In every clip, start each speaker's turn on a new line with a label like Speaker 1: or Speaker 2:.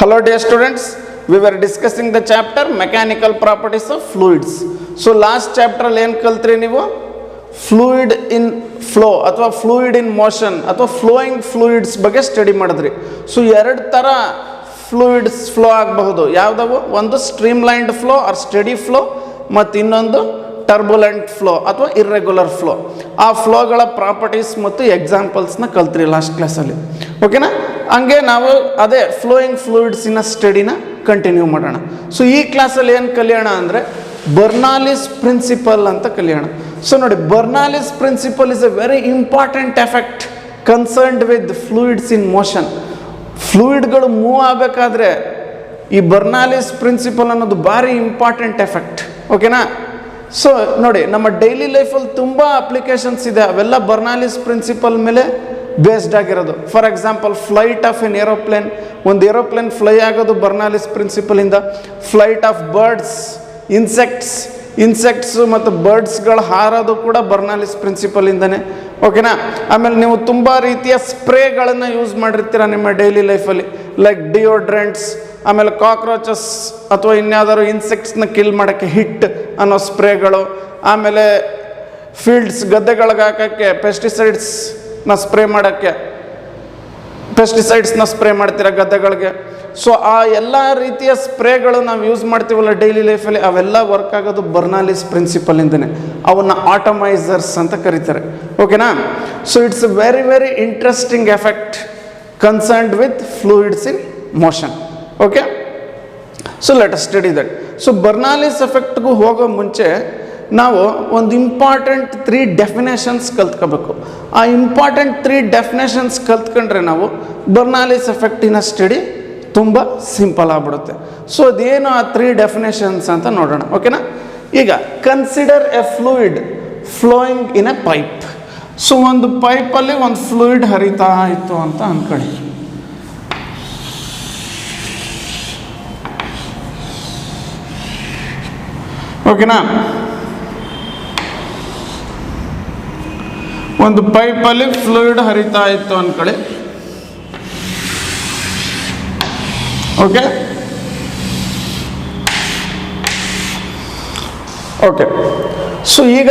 Speaker 1: Hello dear students, we were discussing the chapter mechanical properties of fluids. So last chapter ಏನು ಕಲ್ತ್ರಿ ನೀವು fluid in flow ಅಥವಾ fluid in motion ಅಥವಾ flowing fluids ಬಗ್ಗೆ study ಮಾಡಿದ್ರಿ. So ಎರಡು ಥರ fluids flow ಆಗಬಹುದು. ಯಾವುದವು? ಒಂದು ಸ್ಟ್ರೀಮ್ಲೈನ್ಡ್ ಫ್ಲೋ ಆರ್ ಸ್ಟಡಿ ಫ್ಲೋ ಮತ್ತು ಇನ್ನೊಂದು ಟರ್ಬುಲೆಂಟ್ ಫ್ಲೋ ಅಥವಾ ಇರ್ರೆಗ್ಯುಲರ್ ಫ್ಲೋ. ಆ ಫ್ಲೋಗಳ ಪ್ರಾಪರ್ಟೀಸ್ ಮತ್ತು ಎಕ್ಸಾಂಪಲ್ಸ್ನ ಕಲ್ತ್ರಿ ಲಾಸ್ಟ್ ಕ್ಲಾಸಲ್ಲಿ. ಓಕೆನಾ? ಹಂಗೆ ನಾವು ಅದೇ ಫ್ಲೋಯಿಂಗ್ ಫ್ಲೂಯಿಡ್ಸಿನ ಸ್ಟಡಿನ ಕಂಟಿನ್ಯೂ ಮಾಡೋಣ. ಸೊ ಈ ಕ್ಲಾಸಲ್ಲಿ ಏನು ಕಲಿಯೋಣ ಅಂದರೆ ಬರ್ನಾಲಿಸ್ ಪ್ರಿನ್ಸಿಪಲ್ ಅಂತ ಕಲಿಯೋಣ. ಸೊ ನೋಡಿ, Bernoulli's principle is a very important effect concerned with fluids in motion. ಫ್ಲೂಯಿಡ್ಗಳು ಮೂವ್ ಆಗಬೇಕಾದ್ರೆ ಈ ಬರ್ನಾಲಿಸ್ ಪ್ರಿನ್ಸಿಪಲ್ ಅನ್ನೋದು ಭಾರಿ ಇಂಪಾರ್ಟೆಂಟ್ ಎಫೆಕ್ಟ್. ಓಕೆನಾ? ಸೊ ನೋಡಿ, ನಮ್ಮ ಡೈಲಿ ಲೈಫಲ್ಲಿ ತುಂಬ ಅಪ್ಲಿಕೇಶನ್ಸ್ ಇದೆ, ಅವೆಲ್ಲ ಬರ್ನಾಲಿಸ್ ಪ್ರಿನ್ಸಿಪಲ್ ಮೇಲೆ ಬೇಸ್ಡ್ ಆಗಿರೋದು. For example, flight of N aeroplane, ಒಂದು ಏರೋಪ್ಲೇನ್ ಫ್ಲೈ ಆಗೋದು ಬರ್ನಾಲಿಸ್ ಪ್ರಿನ್ಸಿಪಲಿಂದ. ಫ್ಲೈಟ್ ಆಫ್ ಬರ್ಡ್ಸ್, ಇನ್ಸೆಕ್ಟ್ಸು ಮತ್ತು ಬರ್ಡ್ಸ್ಗಳು ಹಾರೋದು ಕೂಡ ಬರ್ನಾಲಿಸ್ ಪ್ರಿನ್ಸಿಪಲಿಂದನೇ. ಓಕೆನಾ? ಆಮೇಲೆ ನೀವು ತುಂಬ ರೀತಿಯ ಸ್ಪ್ರೇಗಳನ್ನು ಯೂಸ್ ಮಾಡಿರ್ತೀರ ನಿಮ್ಮ ಡೈಲಿ ಲೈಫಲ್ಲಿ, ಲೈಕ್ ಡಿಯೋಡ್ರೆಂಟ್ಸ್, ಆಮೇಲೆ ಕಾಕ್ರೋಚಸ್ ಅಥವಾ ಇನ್ಯಾವುದಾದ್ರು ಇನ್ಸೆಕ್ಟ್ಸ್ನ ಕಿಲ್ ಮಾಡೋಕ್ಕೆ ಹಿಟ್ ಅನ್ನೋ ಸ್ಪ್ರೇಗಳು, ಆಮೇಲೆ ಫೀಲ್ಡ್ಸ್ ಗದ್ದೆಗಳಿಗೆ ಹಾಕೋಕ್ಕೆ ಪೆಸ್ಟಿಸೈಡ್ಸ್ನ ಸ್ಪ್ರೇ ಮಾಡೋಕ್ಕೆ ಪೆಸ್ಟಿಸೈಡ್ಸ್ನ ಸ್ಪ್ರೇ ಮಾಡ್ತೀರ ಗದ್ದೆಗಳಿಗೆ. ಸೊ ಆ ಎಲ್ಲ ರೀತಿಯ ಸ್ಪ್ರೇಗಳು ನಾವು ಯೂಸ್ ಮಾಡ್ತೀವಲ್ಲ ಡೈಲಿ ಲೈಫಲ್ಲಿ, ಅವೆಲ್ಲ ವರ್ಕ್ ಆಗೋದು ಬರ್ನಾಲಿಸ್ ಪ್ರಿನ್ಸಿಪಲಿಂದನೇ. ಅವನ್ನ ಆಟೋಮೈಸರ್ಸ್ ಅಂತ ಕರೀತಾರೆ. ಓಕೆನಾ? So it's a very very interesting effect concerned with fluids in motion. Okay? So let us study that. So Bernoulli's ಎಫೆಕ್ಟ್ಗೂ ಹೋಗೋ ಮುಂಚೆ ನಾವು ಒಂದು ಇಂಪಾರ್ಟೆಂಟ್ 3 ಡೆಫಿನೇಷನ್ಸ್ ಕಲ್ತ್ಕೋಬೇಕು. ಆ ಇಂಪಾರ್ಟೆಂಟ್ 3 ಡೆಫಿನೇಷನ್ಸ್ ಕಲ್ತ್ಕೊಂಡ್ರೆ ನಾವು ಬರ್ನಾಲಿಸ್ ಎಫೆಕ್ಟಿನ ಸ್ಟಡಿ ತುಂಬ ಸಿಂಪಲ್ ಆಗ್ಬಿಡುತ್ತೆ. ಸೊ ಅದೇನು ಆ 3 ಡೆಫಿನೇಷನ್ಸ್ ಅಂತ ನೋಡೋಣ. ಓಕೆನಾ? ಈಗ consider A fluid flowing in a pipe. So ಒಂದು ಪೈಪಲ್ಲಿ ಒಂದು ಫ್ಲೂಯಿಡ್ ಹರಿತಾ ಇತ್ತು ಅಂತ ಅಂದ್ಕೊಳ್ಳಿ. ಓಕೆನಾ? ಒಂದು ಪೈಪಲ್ಲಿ ಫ್ಲೂಯಿಡ್ ಹರಿತಾ ಇತ್ತು ಅಂದ್ಕೊಳ್ಳಿ. ಓಕೆ? ಓಕೆ. ಸೊ ಈಗ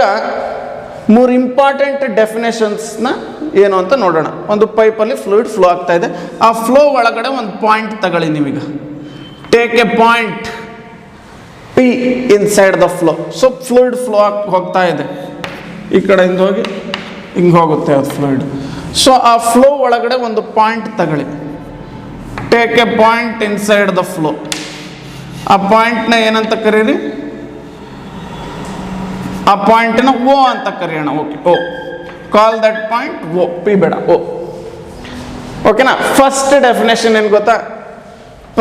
Speaker 1: 3 ಇಂಪಾರ್ಟೆಂಟ್ ಡೆಫಿನೇಷನ್ಸ್ನ ಏನು ಅಂತ ನೋಡೋಣ. ಒಂದು ಪೈಪಲ್ಲಿ ಫ್ಲೂಯಿಡ್ ಫ್ಲೋ ಆಗ್ತಾ ಇದೆ, ಆ ಫ್ಲೋ ಒಳಗಡೆ ಒಂದು ಪಾಯಿಂಟ್ ತಗೊಳ್ಳಿ ನೀವೀಗ. Take a point P inside the flow. So fluid flow ಹೋಗ್ತಾ ಇದೆ, ಈ ಕಡೆಯಿಂದ ಹೋಗಿ ಹಿಂಗೆ ಹೋಗುತ್ತೆ ಅದು ಫ್ಲೂಯಿಡ್. ಸೊ ಆ ಫ್ಲೋ ಒಳಗಡೆ ಒಂದು ಪಾಯಿಂಟ್ ತಗೊಳ್ಳಿ. Take a point inside the flow. ಆ ಪಾಯಿಂಟ್ನ ಏನಂತ ಕರೀರಿ? ಆ ಪಾಯಿಂಟ್ನ ಓ ಅಂತ ಕರೆಯೋಣ. Okay, O. Call that point O. P ಬೇಡ, ಓ. ಓಕೆನಾ? ಫಸ್ಟ್ ಡೆಫಿನೇಷನ್ ಏನು ಗೊತ್ತಾ?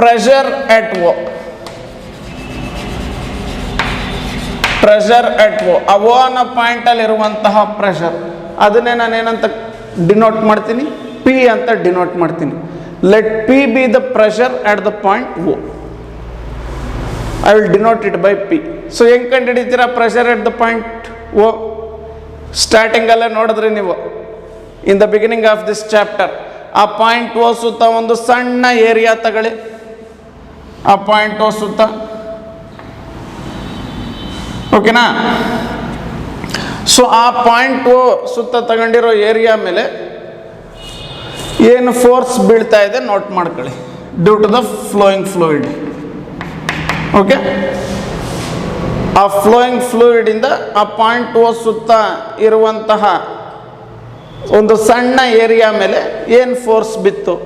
Speaker 1: Pressure at O. Pressure at O. ಆ ಓ ಅನ್ನೋ ಪಾಯಿಂಟಲ್ಲಿ ಇರುವಂತಹ ಪ್ರೆಷರ್, ಅದನ್ನೇ ನಾನೇನಂತ ಡಿನೋಟ್ ಮಾಡ್ತೀನಿ? ಪಿ ಅಂತ ಡಿನೋಟ್ ಮಾಡ್ತೀನಿ. Let P be the pressure at the point O. I will denote it by P. So ಹೆಂಗೆ ಕಂಡು ಹಿಡಿತೀರಾ pressure at the point O? ಸ್ಟಾರ್ಟಿಂಗಲ್ಲೇ ನೋಡಿದ್ರಿ ನೀವು, in the beginning of this chapter. ಆ ಪಾಯಿಂಟ್ ಓ ಸುತ್ತ ಒಂದು ಸಣ್ಣ ಏರಿಯಾ ತಗೊಳ್ಳಿ. ಆ ಪಾಯಿಂಟ್ ಓ ಸುತ್ತ, ಓಕೆನಾ? ಸೊ ಆ ಪಾಯಿಂಟ್ ಓ ಸುತ್ತ ತಗೊಂಡಿರೋ ಏರಿಯಾ ಮೇಲೆ ಏನು ಫೋರ್ಸ್ ಬೀಳ್ತಾ ಇದೆ ನೋಟ್ ಮಾಡ್ಕೊಳ್ಳಿ, due to the flowing fluid. Okay? ಆ ಫ್ಲೋಯಿಂಗ್ ಫ್ಲೂಯಿಡಿಂದ ಆ ಪಾಯಿಂಟ್ ಓ ಸುತ್ತ ಇರುವಂತಹ ಒಂದು ಸಣ್ಣ ಏರಿಯಾ ಮೇಲೆ ಏನು ಫೋರ್ಸ್ ಬಿತ್ತು,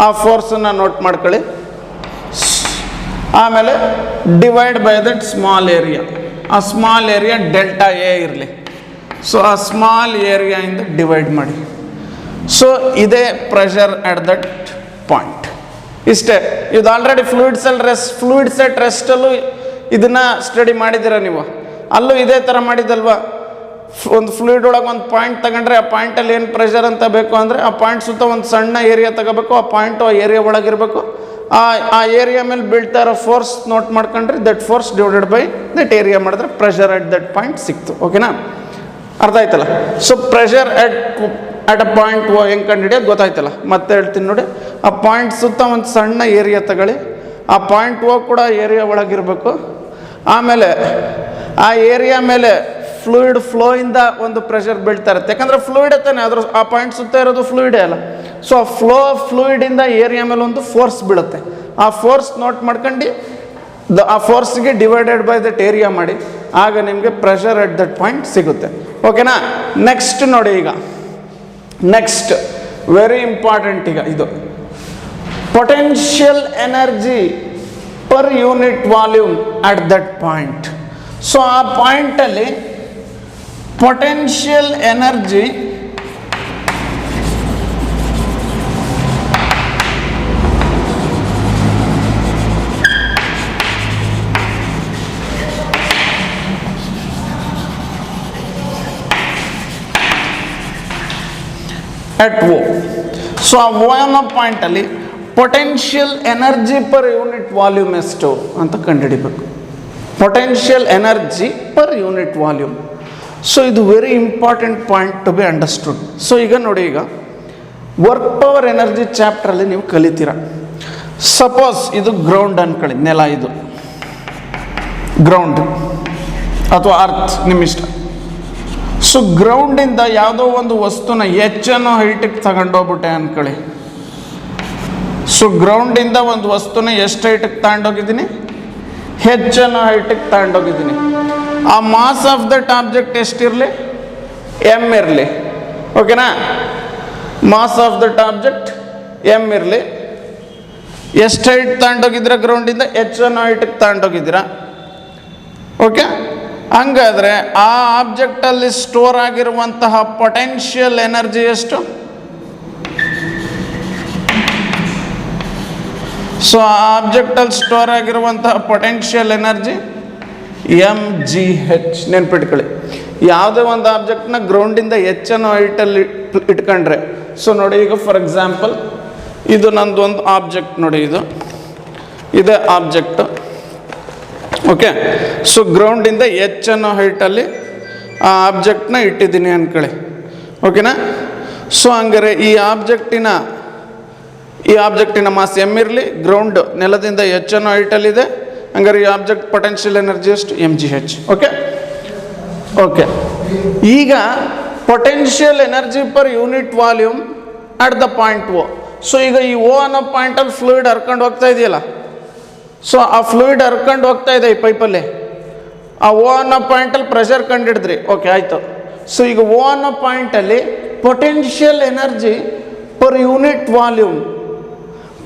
Speaker 1: ಆ ಫೋರ್ಸನ್ನು ನೋಟ್ ಮಾಡ್ಕೊಳ್ಳಿ. ಆಮೇಲೆ divide by that small area. ಆ ಸ್ಮಾಲ್ ಏರಿಯಾ ಡೆಲ್ಟಾ ಎ ಇರಲಿ. ಸೊ ಆ ಸ್ಮಾಲ್ ಏರಿಯಾಯಿಂದ ಡಿವೈಡ್ ಮಾಡಿ. ಸೊ ಇದೇ ಪ್ರೆಷರ್ ಎಟ್ ದಟ್ ಪಾಯಿಂಟ್. ಇಷ್ಟೇ. ಇದು ಆಲ್ರೆಡಿ ಫ್ಲೂಯಿಡ್ಸ್ ಎಟ್ ರೆಸ್ಟಲ್ಲೂ ಇದನ್ನು ಸ್ಟಡಿ ಮಾಡಿದ್ದೀರ ನೀವು. ಅಲ್ಲೂ ಇದೇ ಥರ ಮಾಡಿದ್ದಲ್ವಾ? ಒಂದು ಫ್ಲೂಯಿಡ್ ಒಳಗೆ ಒಂದು ಪಾಯಿಂಟ್ ತಗೊಂಡ್ರೆ ಆ ಪಾಯಿಂಟಲ್ಲಿ ಏನು ಪ್ರೆಷರ್ ಅಂತ ಬೇಕು ಅಂದರೆ ಆ ಪಾಯಿಂಟ್ ಸುತ್ತ ಒಂದು ಸಣ್ಣ ಏರಿಯಾ ತಗೋಬೇಕು. ಆ ಪಾಯಿಂಟು ಆ ಏರಿಯಾ ಒಳಗಿರಬೇಕು. ಆ ಏರಿಯಾ ಮೇಲೆ ಬೀಳ್ತಾ ಇರೋ ಫೋರ್ಸ್ ನೋಟ್ ಮಾಡ್ಕೊಂಡ್ರೆ that force divided by that area ಮಾಡಿದ್ರೆ ಪ್ರೆಷರ್ ಎಟ್ ದಟ್ ಪಾಯಿಂಟ್ ಸಿಕ್ತು. ಓಕೆನಾ? ಅರ್ಥ ಆಯ್ತಲ್ಲ? So pressure at at a point O ಹೆಂಗೆ ಕಂಡುಹಿಡಿಯೋದು ಗೊತ್ತಾಯ್ತಲ್ಲ, ಮತ್ತೆ ಹೇಳ್ತೀನಿ ನೋಡಿ. ಆ ಪಾಯಿಂಟ್ ಸುತ್ತ ಒಂದು ಸಣ್ಣ ಏರಿಯಾ ತಗೊಳ್ಳಿ. ಆ ಪಾಯಿಂಟ್ ಓ ಕೂಡ ಏರಿಯಾ ಒಳಗಿರಬೇಕು. ಆಮೇಲೆ ಆ ಏರಿಯಾ ಮೇಲೆ ಫ್ಲೂಯಿಡ್ ಫ್ಲೋಯಿಂದ ಒಂದು ಪ್ರೆಷರ್ ಬೀಳ್ತಾ ಇರುತ್ತೆ. ಯಾಕಂದರೆ ಫ್ಲೂಯಿಡ್ ತಾನೆ, ಅದ್ರ ಆ ಪಾಯಿಂಟ್ ಸುತ್ತ ಇರೋದು ಫ್ಲೂಯಿಡೇ ಅಲ್ಲ. ಸೊ ಆ ಫ್ಲೋ ಆಫ್ ಫ್ಲೂಯಿಡಿಂದ ಏರಿಯಾ ಮೇಲೆ ಒಂದು ಫೋರ್ಸ್ ಬೀಳುತ್ತೆ. ಆ ಫೋರ್ಸ್ ನೋಟ್ ಮಾಡ್ಕೊಂಡು ಆ ಫೋರ್ಸ್ಗೆ ಡಿವೈಡೆಡ್ ಬೈ ದಟ್ ಏರಿಯಾ ಮಾಡಿ, ಆಗ ನಿಮಗೆ ಪ್ರೆಷರ್ ಎಟ್ ದಟ್ ಪಾಯಿಂಟ್ ಸಿಗುತ್ತೆ. ಓಕೆನಾ? ನೆಕ್ಸ್ಟ್ ನೋಡಿ, ಈಗ ನೆಕ್ಸ್ಟ್ ವೆರಿ ಇಂಪಾರ್ಟೆಂಟ್. ಈಗ ಇದು potential energy per unit volume at that point. So ಆ ಪಾಯಿಂಟಲ್ಲಿ potential energy at O. So ಆ O ಅನ್ನೋ ಪಾಯಿಂಟಲ್ಲಿ potential energy per unit volume ಎಷ್ಟು ಅಂತ ಕಂಡುಹಿಡಿಬೇಕು. Potential energy per unit volume. So ಇದು very important point to be understood. So ಈಗ ನೋಡಿ, ಈಗ ವರ್ಕ್ ಪವರ್ ಎನರ್ಜಿ ಚಾಪ್ಟ್ರಲ್ಲಿ ನೀವು ಕಲಿತೀರ. ಸಪೋಸ್ ಇದು ಗ್ರೌಂಡ್ ಅನ್ಕೊಳ್ಳಿ, ನೆಲ, ಇದು ಗ್ರೌಂಡ್ ಅಥವಾ ಅರ್ತ್, ನಿಮ್ಮಿಷ್ಟ. ಸೊ ಗ್ರೌಂಡಿಂದ ಯಾವುದೋ ಒಂದು ವಸ್ತುನ ಹೆಚ್ಚನ್ನು ಹೈಟಿಗೆ ತಗೊಂಡೋಗ್ಬಿಟ್ಟೆ ಅಂದ್ಕೊಳ್ಳಿ. ಸೊ ಗ್ರೌಂಡಿಂದ ಒಂದು ವಸ್ತುನ ಎಷ್ಟು ಹೈಟಿಗೆ ತಗೊಂಡೋಗಿದ್ದೀನಿ? ಹೆಚ್ಚನ್ನು ಹೈಟಿಗೆ ತಗೊಂಡೋಗಿದ್ದೀನಿ. ಆ ಮಾಸ್ ಆಫ್ ದಟ್ ಆಬ್ಜೆಕ್ಟ್ ಎಷ್ಟಿರಲಿ? ಎಮ್ ಇರಲಿ. ಓಕೆನಾ? Mass of that object m ಇರಲಿ. ಎಷ್ಟು ಹೈಟ್ ತಗೊಂಡೋಗಿದ್ದೀರಾ? ಗ್ರೌಂಡಿಂದ ಹೆಚ್ಚನ್ನು ಹೈಟಿಗೆ ತಗೊಂಡೋಗಿದ್ದೀರಾ. ಓಕೆ, ಹಂಗಾದರೆ ಆ ಆಬ್ಜೆಕ್ಟಲ್ಲಿ ಸ್ಟೋರ್ ಆಗಿರುವಂತಹ ಪೊಟೆನ್ಷಿಯಲ್ ಎನರ್ಜಿ ಎಷ್ಟು? ಸೊ ಆ ಆಬ್ಜೆಕ್ಟಲ್ಲಿ ಸ್ಟೋರ್ ಆಗಿರುವಂತಹ ಪೊಟೆನ್ಷಿಯಲ್ ಎನರ್ಜಿ mgh. ನೆನ್ಪಿಟ್ಕೊಳ್ಳಿ, ಯಾವುದೇ ಒಂದು ಆಬ್ಜೆಕ್ಟ್ನ ಗ್ರೌಂಡಿಂದ ಹೆಚ್ಚನ್ನು ಹೈಟಲ್ಲಿ ಇಟ್ಕೊಂಡ್ರೆ, ಸೊ ನೋಡಿ, ಈಗ ಫಾರ್ ಎಕ್ಸಾಂಪಲ್ ಇದು ನಂದು ಒಂದು ಆಬ್ಜೆಕ್ಟ್ ನೋಡಿ, ಇದೇ ಆಬ್ಜೆಕ್ಟು. ಓಕೆ, ಸೊ ಗ್ರೌಂಡಿಂದ ಹೆಚ್ಚನ್ನು ಹೈಟಲ್ಲಿ ಆ ಆಬ್ಜೆಕ್ಟ್ನ ಇಟ್ಟಿದ್ದೀನಿ ಅಂದ್ಕೊಳ್ಳಿ. ಓಕೆನಾ? ಸೊ ಹಂಗಾರೆ ಈ ಆಬ್ಜೆಕ್ಟಿನ ಮಾಸ್ ಎಮ್ ಇರಲಿ, ಗ್ರೌಂಡ್ ನೆಲದಿಂದ ಹೆಚ್ಚನ್ನು ಹೈಟಲ್ಲಿದೆ. ಹಂಗಾರೆ ಈ ಆಬ್ಜೆಕ್ಟ್ ಪೊಟೆನ್ಷಿಯಲ್ ಎನರ್ಜಿ ಎಷ್ಟು? mgh. ಓಕೆ ಓಕೆ ಈಗ potential energy per unit volume at the point O. So ಈಗ ಈ ಓ ಅನ್ನೋ ಪಾಯಿಂಟಲ್ಲಿ ಫ್ಲೂಯಿಡ್ ಹರ್ಕೊಂಡು ಹೋಗ್ತಾ ಇದೆಯಲ್ಲ. ಸೊ ಆ ಫ್ಲೂಯಿಡ್ ಹರ್ಕೊಂಡು ಹೋಗ್ತಾ ಇದೆ ಈ ಪೈಪಲ್ಲಿ. ಆ ಓ ಅನ್ನೋ ಪಾಯಿಂಟಲ್ಲಿ ಪ್ರೆಷರ್ ಕಂಡಿಡಿದ್ರಿ. ಓಕೆ, ಆಯಿತು. ಸೊ ಈಗ ಓ ಅನ್ನೋ ಪಾಯಿಂಟಲ್ಲಿ potential energy per unit volume,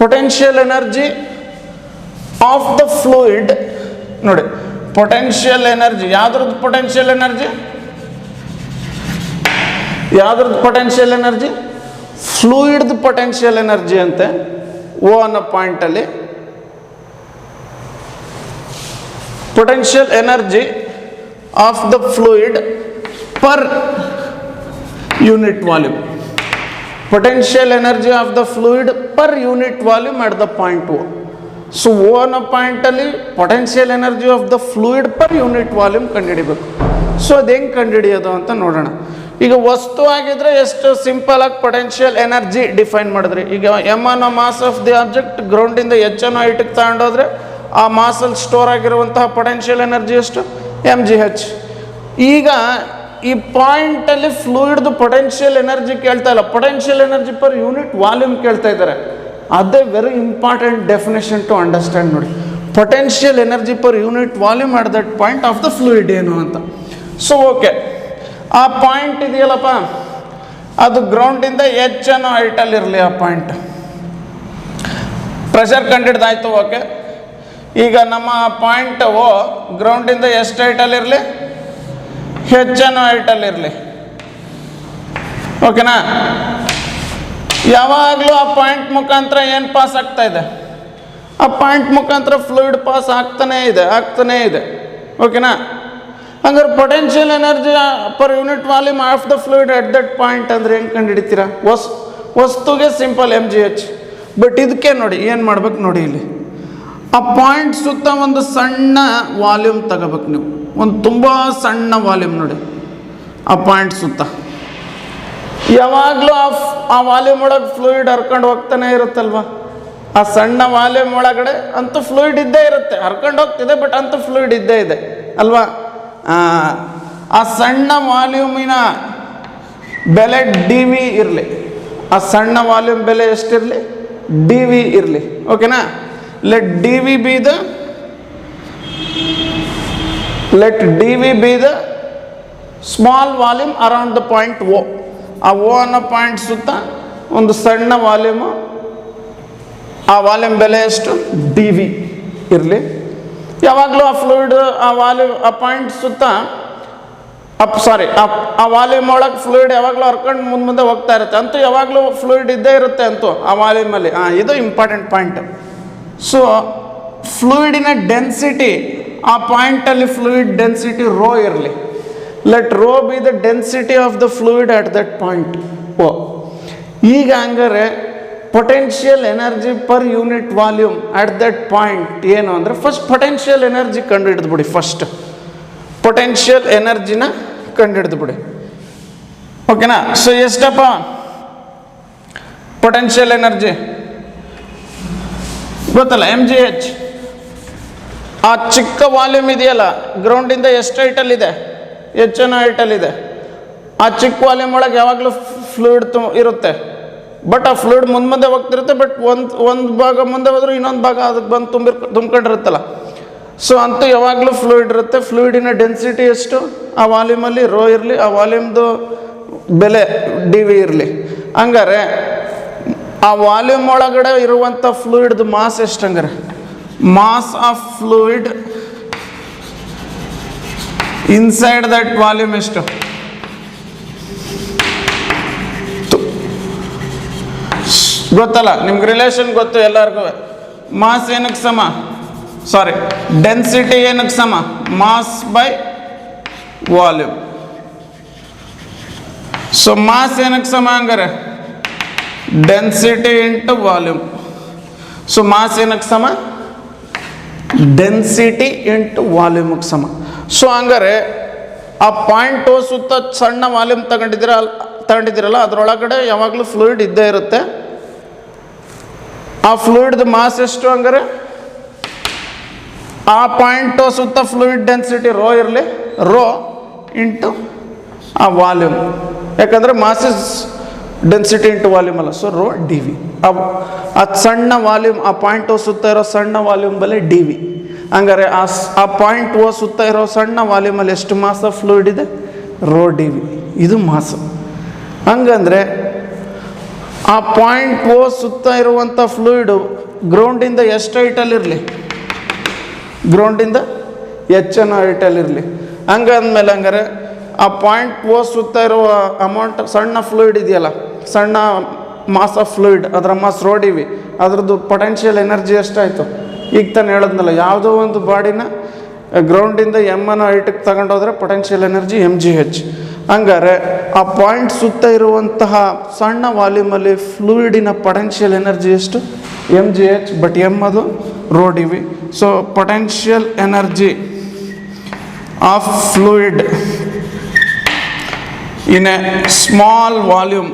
Speaker 1: potential energy of the fluid ನೋಡಿ. ಪೊಟೆನ್ಷಿಯಲ್ ಎನರ್ಜಿ ಯಾವ್ದ್ರದ್ದು? ಪೊಟೆನ್ಷಿಯಲ್ ಎನರ್ಜಿ ಯಾವ್ದ್ರದ್ದು? ಪೊಟೆನ್ಷಿಯಲ್ ಎನರ್ಜಿ ಫ್ಲೂಯಿಡ್ದು ಪೊಟೆನ್ಷಿಯಲ್ ಎನರ್ಜಿ ಅಂತೆ. ಓ ಅನ್ನೋ ಪಾಯಿಂಟಲ್ಲಿ potential energy of the fluid per unit volume. Potential energy of the fluid per unit volume at the point O. So O ಅನ್ನೋ ಪಾಯಿಂಟಲ್ಲಿ potential energy of the fluid per unit volume ಕಂಡುಹಿಡಿಬೇಕು. So ಅದು ಹೆಂಗೆ ಕಂಡುಹಿಡಿಯೋದು ಅಂತ ನೋಡೋಣ. ಈಗ ವಸ್ತು ಆಗಿದ್ರೆ ಎಷ್ಟು ಸಿಂಪಲ್ ಆಗಿ ಪೊಟೆನ್ಷಿಯಲ್ ಎನರ್ಜಿ ಡಿಫೈನ್ ಮಾಡಿದ್ರಿ. ಈಗ ಎಮ್ ಅನ್ನೋ ಮಾಸ್ ಆಫ್ ದಿ ಆಬ್ಜೆಕ್ಟ್ ಗ್ರೌಂಡಿಂದ ಹೆಚ್ಚನ್ನು ಹೈಟಿಗೆ ತಗೊಂಡೋದ್ರೆ ಆ ಮಾಸಲ್ಲಿ ಸ್ಟೋರ್ ಆಗಿರುವಂತಹ ಪೊಟೆನ್ಷಿಯಲ್ ಎನರ್ಜಿ ಎಷ್ಟು? mgh. ಈಗ ಈ ಪಾಯಿಂಟಲ್ಲಿ ಫ್ಲೂಯಿಡ್ದು ಪೊಟೆನ್ಷಿಯಲ್ ಎನರ್ಜಿ ಕೇಳ್ತಾ ಇಲ್ಲ, potential energy per unit volume ಕೇಳ್ತಾ ಇದ್ದಾರೆ. ಅದೇ very important definition to understand ನೋಡಿ. Potential energy per unit volume at that point of the fluid ಏನು ಅಂತ. ಸೊ ಓಕೆ, ಆ ಪಾಯಿಂಟ್ ಇದೆಯಲ್ಲಪ್ಪ, ಅದು ಗ್ರೌಂಡಿಂದ ಹೆಚ್ಚನ್ನು ಹೈಟಲ್ಲಿರಲಿ. ಆ ಪಾಯಿಂಟ್ ಪ್ರೆಷರ್ ಕಂಡಿಡ್ದಾಯ್ತು. ಓಕೆ, ಈಗ ನಮ್ಮ ಪಾಯಿಂಟ್ ಓ ಗ್ರೌಂಡಿಂದ ಎಷ್ಟು ಹೈಟಲ್ಲಿರಲಿ? ಹೆಚ್ಚನ್ನು ಹೈಟಲ್ಲಿರಲಿ. ಓಕೆನಾ? ಯಾವಾಗಲೂ ಆ ಪಾಯಿಂಟ್ ಮುಖಾಂತರ ಏನು ಪಾಸ್ ಆಗ್ತಾ ಇದೆ? ಆ ಪಾಯಿಂಟ್ ಮುಖಾಂತರ ಫ್ಲೂಯಿಡ್ ಪಾಸ್ ಆಗ್ತಾನೇ ಇದೆ. ಓಕೆನಾ? ಹಂಗಾರೆ potential energy per unit volume of the fluid at that point ಅಂದರೆ ಹೆಂಗೆ ಕಂಡುಹಿಡಿತೀರಾ? ವಸ್ತುಗೆ ಸಿಂಪಲ್ mgh. ಬಟ್ ಇದಕ್ಕೆ ನೋಡಿ ಏನು ಮಾಡ್ಬೇಕು ನೋಡಿ, ಇಲ್ಲಿ ಆ ಪಾಯಿಂಟ್ ಸುತ್ತ ಒಂದು ಸಣ್ಣ ವಾಲ್ಯೂಮ್ ತಗೋಬೇಕು ನೀವು. ಒಂದು ತುಂಬ ಸಣ್ಣ ವಾಲ್ಯೂಮ್ ನೋಡಿ ಆ ಪಾಯಿಂಟ್ ಸುತ್ತ. ಯಾವಾಗಲೂ ಆ ವಾಲ್ಯೂಮ್ ಒಳಗೆ ಫ್ಲೂಯಿಡ್ ಹರ್ಕೊಂಡು ಹೋಗ್ತಾನೆ ಇರುತ್ತಲ್ವ. ಆ ಸಣ್ಣ ವಾಲ್ಯೂಮ್ ಒಳಗಡೆ ಅಂತೂ ಫ್ಲೂಯಿಡ್ ಇದ್ದೇ ಇರುತ್ತೆ, ಹರ್ಕೊಂಡು ಹೋಗ್ತಿದೆ, ಬಟ್ ಅಂತೂ ಫ್ಲೂಯಿಡ್ ಇದ್ದೇ ಇದೆ ಅಲ್ವಾ. ಆ ಸಣ್ಣ ವಾಲ್ಯೂಮಿನ ಬೆಲೆ ಡಿ ವಿ ಇರಲಿ, ಆ ಸಣ್ಣ ವಾಲ್ಯೂಮ್ ಬೆಲೆ ಎಷ್ಟಿರಲಿ, ಡಿ ವಿ ಇರಲಿ. ಓಕೆನಾ. Let d v be the small volume around the point O. ಆ ಓ ಅನ್ನೋ ಪಾಯಿಂಟ್ ಸುತ್ತ ಒಂದು ಸಣ್ಣ ವಾಲ್ಯೂಮು, ಆ ವಾಲ್ಯೂಮ್ ಬೆಲೆ ಎಷ್ಟು, ಡಿ ವಿ ಇರಲಿ. ಯಾವಾಗಲೂ ಆ ಫ್ಲೂಯಿಡ್ ಆ ಪಾಯಿಂಟ್ ಸುತ್ತ ಆ ವಾಲ್ಯೂಮ್ ಒಳಗೆ ಫ್ಲೂಯಿಡ್ ಯಾವಾಗಲೂ ಹರ್ಕೊಂಡು ಮುಂದೆ ಹೋಗ್ತಾ ಇರುತ್ತೆ, ಅಂತೂ ಯಾವಾಗಲೂ ಫ್ಲೂಯಿಡ್ ಇದ್ದೇ ಇರುತ್ತೆ ಅಂತೂ ಆ ವಾಲ್ಯೂಮಲ್ಲಿ. ಇದು ಇಂಪಾರ್ಟೆಂಟ್ ಪಾಯಿಂಟ್. ಸೊ ಫ್ಲೂಯಿಡಿನ ಡೆನ್ಸಿಟಿ, ಆ ಪಾಯಿಂಟಲ್ಲಿ ಫ್ಲೂಯಿಡ್ ಡೆನ್ಸಿಟಿ ರೋ ಇರಲಿ. Let rho be the density of the fluid at that point O. ಈಗ ಹಂಗಾರೆ potential energy per unit volume at that point ಏನು ಅಂದರೆ, ಫಸ್ಟ್ ಪೊಟೆನ್ಷಿಯಲ್ ಎನರ್ಜಿ ಕಂಡು ಹಿಡಿದ್ಬಿಡಿ. ಫಸ್ಟ್ ಪೊಟೆನ್ಷಿಯಲ್ ಎನರ್ಜಿನ ಕಂಡು ಹಿಡಿದ್ಬಿಡಿ. ಓಕೆನಾ. ಸೊ ಎಷ್ಟಪ್ಪ ಪೊಟೆನ್ಷಿಯಲ್ ಎನರ್ಜಿ ಗೊತ್ತಲ್ಲ, mgh. ಆ ಚಿಕ್ಕ ವಾಲ್ಯೂಮ್ ಇದೆಯಲ್ಲ, ಗ್ರೌಂಡಿಂದ ಎಷ್ಟು ಹೈಟಲ್ಲಿದೆ, ಹೆಚ್ಚಿನ ಹೈಟಲ್ಲಿದೆ. ಆ ಚಿಕ್ಕ ವಾಲ್ಯೂಮ್ ಒಳಗೆ ಯಾವಾಗಲೂ ಫ್ಲೂಯಿಡ್ ಇರುತ್ತೆ, ಬಟ್ ಆ ಫ್ಲೂಯಿಡ್ ಮುಂದೆ ಹೋಗ್ತಿರುತ್ತೆ, ಬಟ್ ಒಂದು ಭಾಗ ಮುಂದೆ ಹೋದ್ರೆ ಇನ್ನೊಂದು ಭಾಗ ಅದಕ್ಕೆ ಬಂದು ತುಂಬ್ಕೊಂಡಿರುತ್ತಲ್ಲ. ಸೊ ಅಂತೂ ಯಾವಾಗಲೂ ಫ್ಲೂಯಿಡ್ ಇರುತ್ತೆ. ಫ್ಲೂಯಿಡಿನ ಡೆನ್ಸಿಟಿ ಎಷ್ಟು, ಆ ವಾಲ್ಯೂಮಲ್ಲಿ ರೋ ಇರಲಿ, ಆ ವಾಲ್ಯೂಮ್ದು ಬೆಲೆ ಡಿ ವಿ ಇರಲಿ. ಹಂಗಾರೆ ಆ ವಾಲ್ಯೂಮ್ ಒಳಗಡೆ ಇರುವಂಥ ಫ್ಲೂಯಿಡ್ದು ಮಾಸ್ ಎಷ್ಟು, ಹಂಗಾರೆ mass of fluid inside that volume ಎಷ್ಟು, ಗೊತ್ತಲ್ಲ ನಿಮ್ಗೆ, ರಿಲೇಷನ್ ಗೊತ್ತು ಎಲ್ಲರಿಗೂ. ಮಾಸ್ ಏನಕ್ಕೆ ಸಮ, ಡೆನ್ಸಿಟಿ ಏನಕ್ಕೆ ಸಮ, mass by volume. So mass ಏನಕ್ಕೆ ಸಮ, ಹಂಗಾರೆ density into volume. So mass ಏನಕ್ಕೆ ಸಮ, ಡೆನ್ಸಿಟಿ ಇಂಟು ವಾಲ್ಯೂಮ್ಗೆ ಸಮ. ಸೊ ಹಂಗಾರೆ ಆ ಪಾಯಿಂಟ್ ಓ ಸುತ್ತ ಸಣ್ಣ ವಾಲ್ಯೂಮ್ ತಗೊಂಡಿದ್ದೀರಲ್ಲ, ಅದರೊಳಗಡೆ ಯಾವಾಗಲೂ ಫ್ಲೂಯಿಡ್ ಇದ್ದೇ ಇರುತ್ತೆ. ಆ ಫ್ಲೂಯಿಡ್ದು ಮಾಸ್ ಎಷ್ಟು, ಹಂಗಾರೆ ಆ ಪಾಯಿಂಟ್ ಓ ಸುತ್ತ ಫ್ಲೂಯಿಡ್ ಡೆನ್ಸಿಟಿ ರೋ ಇರಲಿ, ರೋ ಇಂಟು ಆ ವಾಲ್ಯೂಮ್. ಯಾಕಂದರೆ mass is density into volume ಅಲ್ಲ. So rho d v. ಆ ಸಣ್ಣ ವಾಲ್ಯೂಮ್, ಆ ಪಾಯಿಂಟ್ ಓ ಸುತ್ತ ಇರೋ ಸಣ್ಣ ವಾಲ್ಯೂಮ್ ಬೆಲೆ ಡಿ ವಿ. ಹಂಗಾರೆ ಆ ಪಾಯಿಂಟ್ ಓ ಸುತ್ತ ಇರೋ ಸಣ್ಣ ವಾಲ್ಯೂಮಲ್ಲಿ ಎಷ್ಟು ಮಾಸ್ ಆಫ್ ಫ್ಲೂಯಿಡ್ ಇದೆ, ರೋ ಡಿ ವಿ. ಇದು ಮಾಸ್. ಹಂಗಂದರೆ ಆ ಪಾಯಿಂಟ್ ಓ ಸುತ್ತ ಇರುವಂಥ ಫ್ಲೂಯಿಡು ಗ್ರೌಂಡಿಂದ ಎಷ್ಟು ಹೈಟಲ್ಲಿರಲಿ, ಗ್ರೌಂಡಿಂದ ಹೆಚ್ಚಿನ ಹೈಟಲ್ಲಿರಲಿ. ಹಂಗಂದ್ಮೇಲೆ ಹಂಗಾರೆ ಆ ಪಾಯಿಂಟ್ ಓ ಸುತ್ತ ಇರುವ ಅಮೌಂಟ್, ಸಣ್ಣ ಫ್ಲೂಯಿಡ್ ಇದೆಯಲ್ಲ, ಸಣ್ಣ ಮಾಸ್ ಆಫ್ ಫ್ಲೂಯಿಡ್, ಅದರ ಮಾಸ್ ರೋ ಡಿ ವಿ, ಅದರದ್ದು ಪೊಟೆನ್ಷಿಯಲ್ ಎನರ್ಜಿ ಎಷ್ಟಾಯಿತು, ಈಗ ತಾನು ಹೇಳೋದ್ನಲ್ಲ, ಯಾವುದೋ ಒಂದು ಬಾಡಿನ ಗ್ರೌಂಡಿಂದ ಎಮ್ಮನ ಹೈಟಿಗೆ ತಗೊಂಡೋದ್ರೆ ಪೊಟೆನ್ಷಿಯಲ್ ಎನರ್ಜಿ mgh. ಹಂಗಾರೆ ಆ ಪಾಯಿಂಟ್ ಸುತ್ತ ಇರುವಂತಹ ಸಣ್ಣ ವಾಲ್ಯೂಮಲ್ಲಿ ಫ್ಲೂಯಿಡಿನ ಪೊಟೆನ್ಷಿಯಲ್ ಎನರ್ಜಿ ಎಷ್ಟು, mgh, ಬಟ್ ಎಮ್ ಅದು rho d v. So potential energy of fluid in a small volume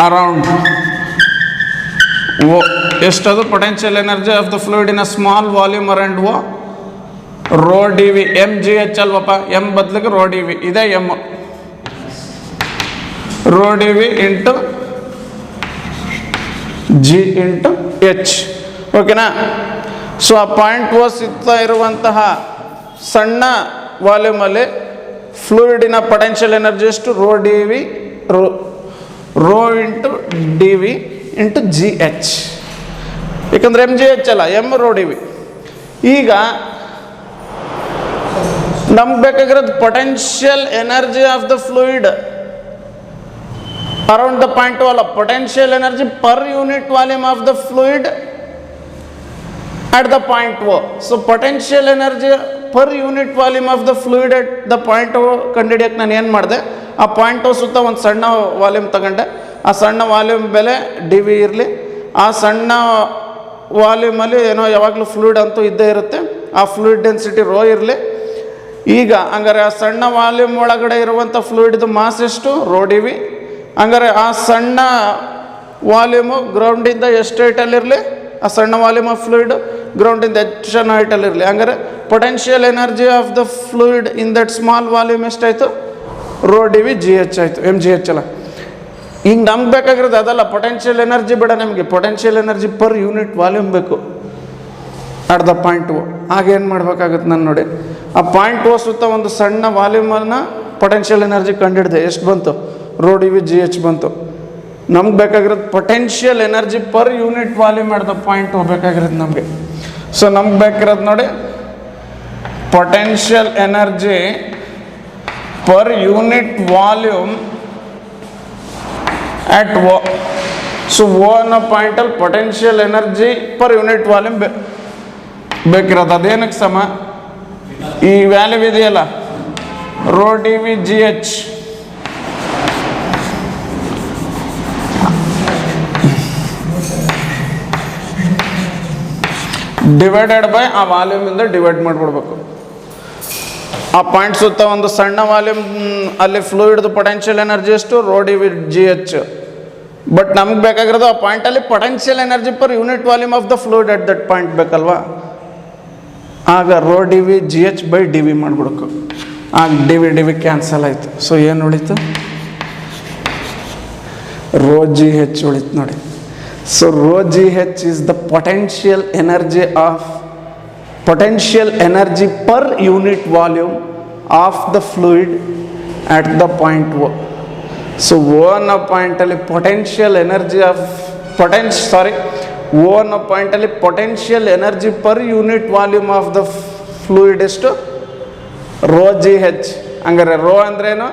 Speaker 1: around O ಎಷ್ಟದು, potential energy of the fluid in a small volume around O, rho d v. mgh ಅಲ್ವಪ್ಪ, m ಬದಲಿಗೆ rho d v ಇದೆ, m rho d v into g into h. ಓಕೆನಾ. So ಆ point O ಸುತ್ತ ಇರುವಂತಹ ಸಣ್ಣ ವಾಲ್ಯೂಮಲ್ಲಿ ಫ್ಲೂಯಿಡಿನ ಪೊಟೆನ್ಷಿಯಲ್ ಎನರ್ಜಿ ಎಷ್ಟು, rho d v, rho into d v into g h. ಯಾಕಂದರೆ mgh ಅಲ್ಲ, ಎಮ್ ರೋ ಡಿ ವಿ. ಈಗ ನಮ್ಗೆ ಬೇಕಾಗಿರೋದು potential energy of the fluid around the point O ಅಲ್ಲ, potential energy per unit volume of the fluid at the point O. So potential energy per unit volume of the fluid at the point O ಕಂಡುಹಿಡಿಯೋಕ್ಕೆ ನಾನು ಏನು ಮಾಡಿದೆ, ಆ point O ಸುತ್ತ ಒಂದು ಸಣ್ಣ volume ತಗೊಂಡೆ. ಆ ಸಣ್ಣ ವಾಲ್ಯೂಮ್ ಬೆಲೆ ಡಿ ವಿ ಇರಲಿ. ಆ ಸಣ್ಣ ವಾಲ್ಯೂಮಲ್ಲಿ ಏನೋ ಯಾವಾಗಲೂ ಫ್ಲೂಯಿಡ್ ಅಂತೂ ಇದ್ದೇ ಇರುತ್ತೆ. ಆ ಫ್ಲೂಯಿಡ್ ಡೆನ್ಸಿಟಿ ರೋ ಇರಲಿ. ಈಗ ಹಂಗಾರೆ ಆ ಸಣ್ಣ ವಾಲ್ಯೂಮ್ ಒಳಗಡೆ ಇರುವಂಥ ಫ್ಲೂಯಿಡ್ದು ಮಾಸ್ ಎಷ್ಟು ರೋ ಡಿ ವಿ. ಹಂಗಾರೆ ಆ ಸಣ್ಣ ವಾಲ್ಯೂಮು ಗ್ರೌಂಡಿಂದ ಎಷ್ಟು ಹೈಟಲ್ಲಿರಲಿ, ಆ ಸಣ್ಣ ವಾಲ್ಯೂಮ್ ಆಫ್ ಫ್ಲೂಯಿಡ್ ಗ್ರೌಂಡಿಂದ ಎಷ್ಟು ಹೈಟಲ್ಲಿರಲಿ. ಹಂಗಾರೆ potential energy of the fluid in that small volume ಎಷ್ಟಾಯಿತು, rho d v g h ಆಯಿತು, ಎಮ್ ಜಿ ಎಚ್ ಅಲ್ಲ. ಈಗ ನಮ್ಗೆ ಬೇಕಾಗಿರೋದು ಅದಲ್ಲ, ಪೊಟೆನ್ಷಿಯಲ್ ಎನರ್ಜಿ ಬೇಡ ನಮಗೆ, potential energy per unit volume ಬೇಕು ಅಟ್ ದ ಪಾಯಿಂಟ್ ಓ. ಆಗೇನು ಮಾಡ್ಬೇಕಾಗುತ್ತೆ ನಾನು ನೋಡಿ, ಆ ಪಾಯಿಂಟ್ ಓ ಸುತ್ತ ಒಂದು ಸಣ್ಣ ವಾಲ್ಯೂಮನ್ನು ಪೊಟೆನ್ಷಿಯಲ್ ಎನರ್ಜಿ ಕಂಡಿಡಿದೆ, ಎಷ್ಟು ಬಂತು, rho d v g h ಬಂತು. ನಮ್ಗೆ ಬೇಕಾಗಿರೋದು potential energy per unit volume at the point O ಬೇಕಾಗಿರೋದು ನಮಗೆ. ಸೊ ನಮ್ಗೆ ಬೇಕಿರೋದು ನೋಡಿ potential energy per unit volume at O. So O ಅನ್ನೋ ಪಾಯಿಂಟಲ್ಲಿ potential energy per unit volume ಬೇಕಿರೋದು. ಅದೇನಕ್ಕೆ ಸಮ, ಈ ವ್ಯಾಲ್ಯೂ ಇದೆಯಲ್ಲ rho d v g h divided by ಆ ವಾಲ್ಯೂಮಿಂದ ಡಿವೈಡ್ ಮಾಡಿಬಿಡ್ಬೇಕು. ಆ ಪಾಯಿಂಟ್ ಸುತ್ತ ಒಂದು ಸಣ್ಣ ವಾಲ್ಯೂಮ್ ಅಲ್ಲಿ ಫ್ಲೂಯಿಡ್ದು ಪೊಟೆನ್ಷಿಯಲ್ ಎನರ್ಜಿ ಎಷ್ಟು, rho d v g h. But ನಮ್ಗೆ ಬೇಕಾಗಿರೋದು ಆ ಪಾಯಿಂಟಲ್ಲಿ potential energy per unit volume of the fluid at that point ಬೇಕಲ್ವಾ. ಆಗ rho d v g h by d v ಮಾಡಿಬಿಡ್ಬೇಕು. ಆಗ ಡಿ ವಿ ಕ್ಯಾನ್ಸಲ್ ಆಯಿತು. ಸೊ ಏನು ಉಳಿತು, ರೋ ಜಿ ಹೆಚ್ ಉಳಿತು ನೋಡಿ. So rho g h is the potential energy per unit volume of the fluid at the point O. So O ಅನ್ನೋ ಪಾಯಿಂಟಲ್ಲಿ potential energy O ಅನ್ನೋ ಪಾಯಿಂಟಲ್ಲಿ potential energy per unit volume of the fluid ಎಷ್ಟು, rho g h. ಹಂಗಾರೆ rho ಅಂದ್ರೇನು,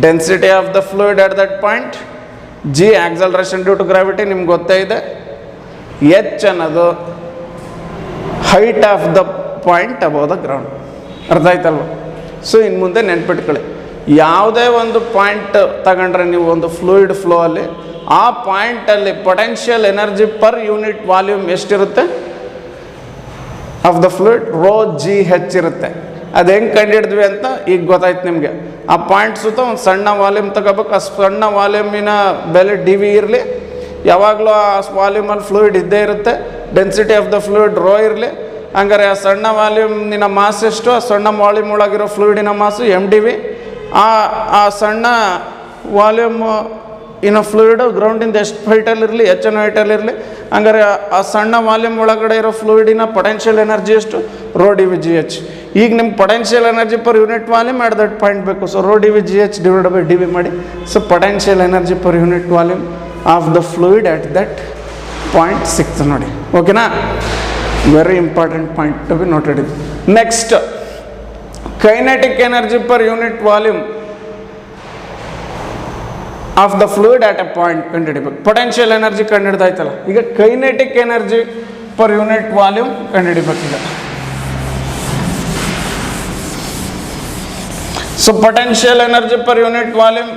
Speaker 1: density of the fluid at that point, g acceleration due to gravity ನಿಮ್ಗೆ ಗೊತ್ತೇ ಇದೆ, ಎಚ್ ಅನ್ನೋದು height of the point above the ground. ಅರ್ಥ ಆಯ್ತಲ್ವ. So ಇನ್ನು ಮುಂದೆ ನೆನ್ಪಿಟ್ಕೊಳ್ಳಿ, ಯಾವುದೇ ಒಂದು ಪಾಯಿಂಟ್ ತಗೊಂಡ್ರೆ ನೀವು ಒಂದು ಫ್ಲೂಯಿಡ್ ಫ್ಲೋ ಅಲ್ಲಿ, ಆ ಪಾಯಿಂಟಲ್ಲಿ potential energy per unit volume ಎಷ್ಟಿರುತ್ತೆ of the fluid, rho g h ಇರುತ್ತೆ. ಅದು ಹೆಂಗೆ ಕಂಡುಹಿಡಿದ್ವಿ ಅಂತ ಈಗ ಗೊತ್ತಾಯ್ತು ನಿಮಗೆ. ಆ ಪಾಯಿಂಟ್ ಸುತ್ತ ಒಂದು ಸಣ್ಣ ವಾಲ್ಯೂಮ್ ತಗೋಬೇಕು, ಆ ಸಣ್ಣ ವಾಲ್ಯೂಮಿನ ಬೆಲೆ ಡಿ ವಿ ಇರಲಿ, ಯಾವಾಗಲೂ ಆ ವಾಲ್ಯೂಮಲ್ಲಿ ಫ್ಲೂಯಿಡ್ ಇದ್ದೇ ಇರುತ್ತೆ, density of the fluid rho ಇರಲಿ. ಹಂಗಾರೆ ಆ ಸಣ್ಣ ವಾಲ್ಯೂಮಿನ ಮಾಸ್ ಎಷ್ಟು, ಆ ಸಣ್ಣ ವಾಲ್ಯೂಮ್ ಒಳಗಿರೋ ಫ್ಲೂಯಿಡಿನ ಮಾಸು ಎಮ್ ಡಿ ವಿ. ಆ ಸಣ್ಣ ವಾಲ್ಯೂಮ್ ಇನ್ನು ಫ್ಲೂಯಿಡು ಗ್ರೌಂಡಿಂದ ಎಷ್ಟು ಹೈಟಲ್ಲಿರಲಿ, ಹೆಚ್ಚಿನ ಹೈಟಲ್ಲಿರಲಿ. ಹಂಗಾರೆ ಆ ಸಣ್ಣ ವಾಲ್ಯೂಮ್ ಒಳಗಡೆ ಇರೋ ಫ್ಲೂಯಿಡಿನ ಪೊಟೆನ್ಷಿಯಲ್ ಎನರ್ಜಿ ಎಷ್ಟು, rho d v g h. ಈಗ ನಿಮ್ಗೆ potential energy per unit volume at that point ಬೇಕು. So rho d v g h divide by d v ಮಾಡಿ. So potential energy per unit volume of the fluid at that point ಸಿಕ್ತು ನೋಡಿ. ಓಕೆನಾ, very important point to be noted. Next, kinetic energy per unit volume of the fluid at a point ಕಂಡುಹಿಡಿಬೇಕು. Potential energy ಕಂಡುಹಿಡ್ದಾಯ್ತಲ್ಲ, ಈಗ kinetic energy per unit volume ಕಂಡುಹಿಡಿಬೇಕು. ಈಗ so potential energy per unit volume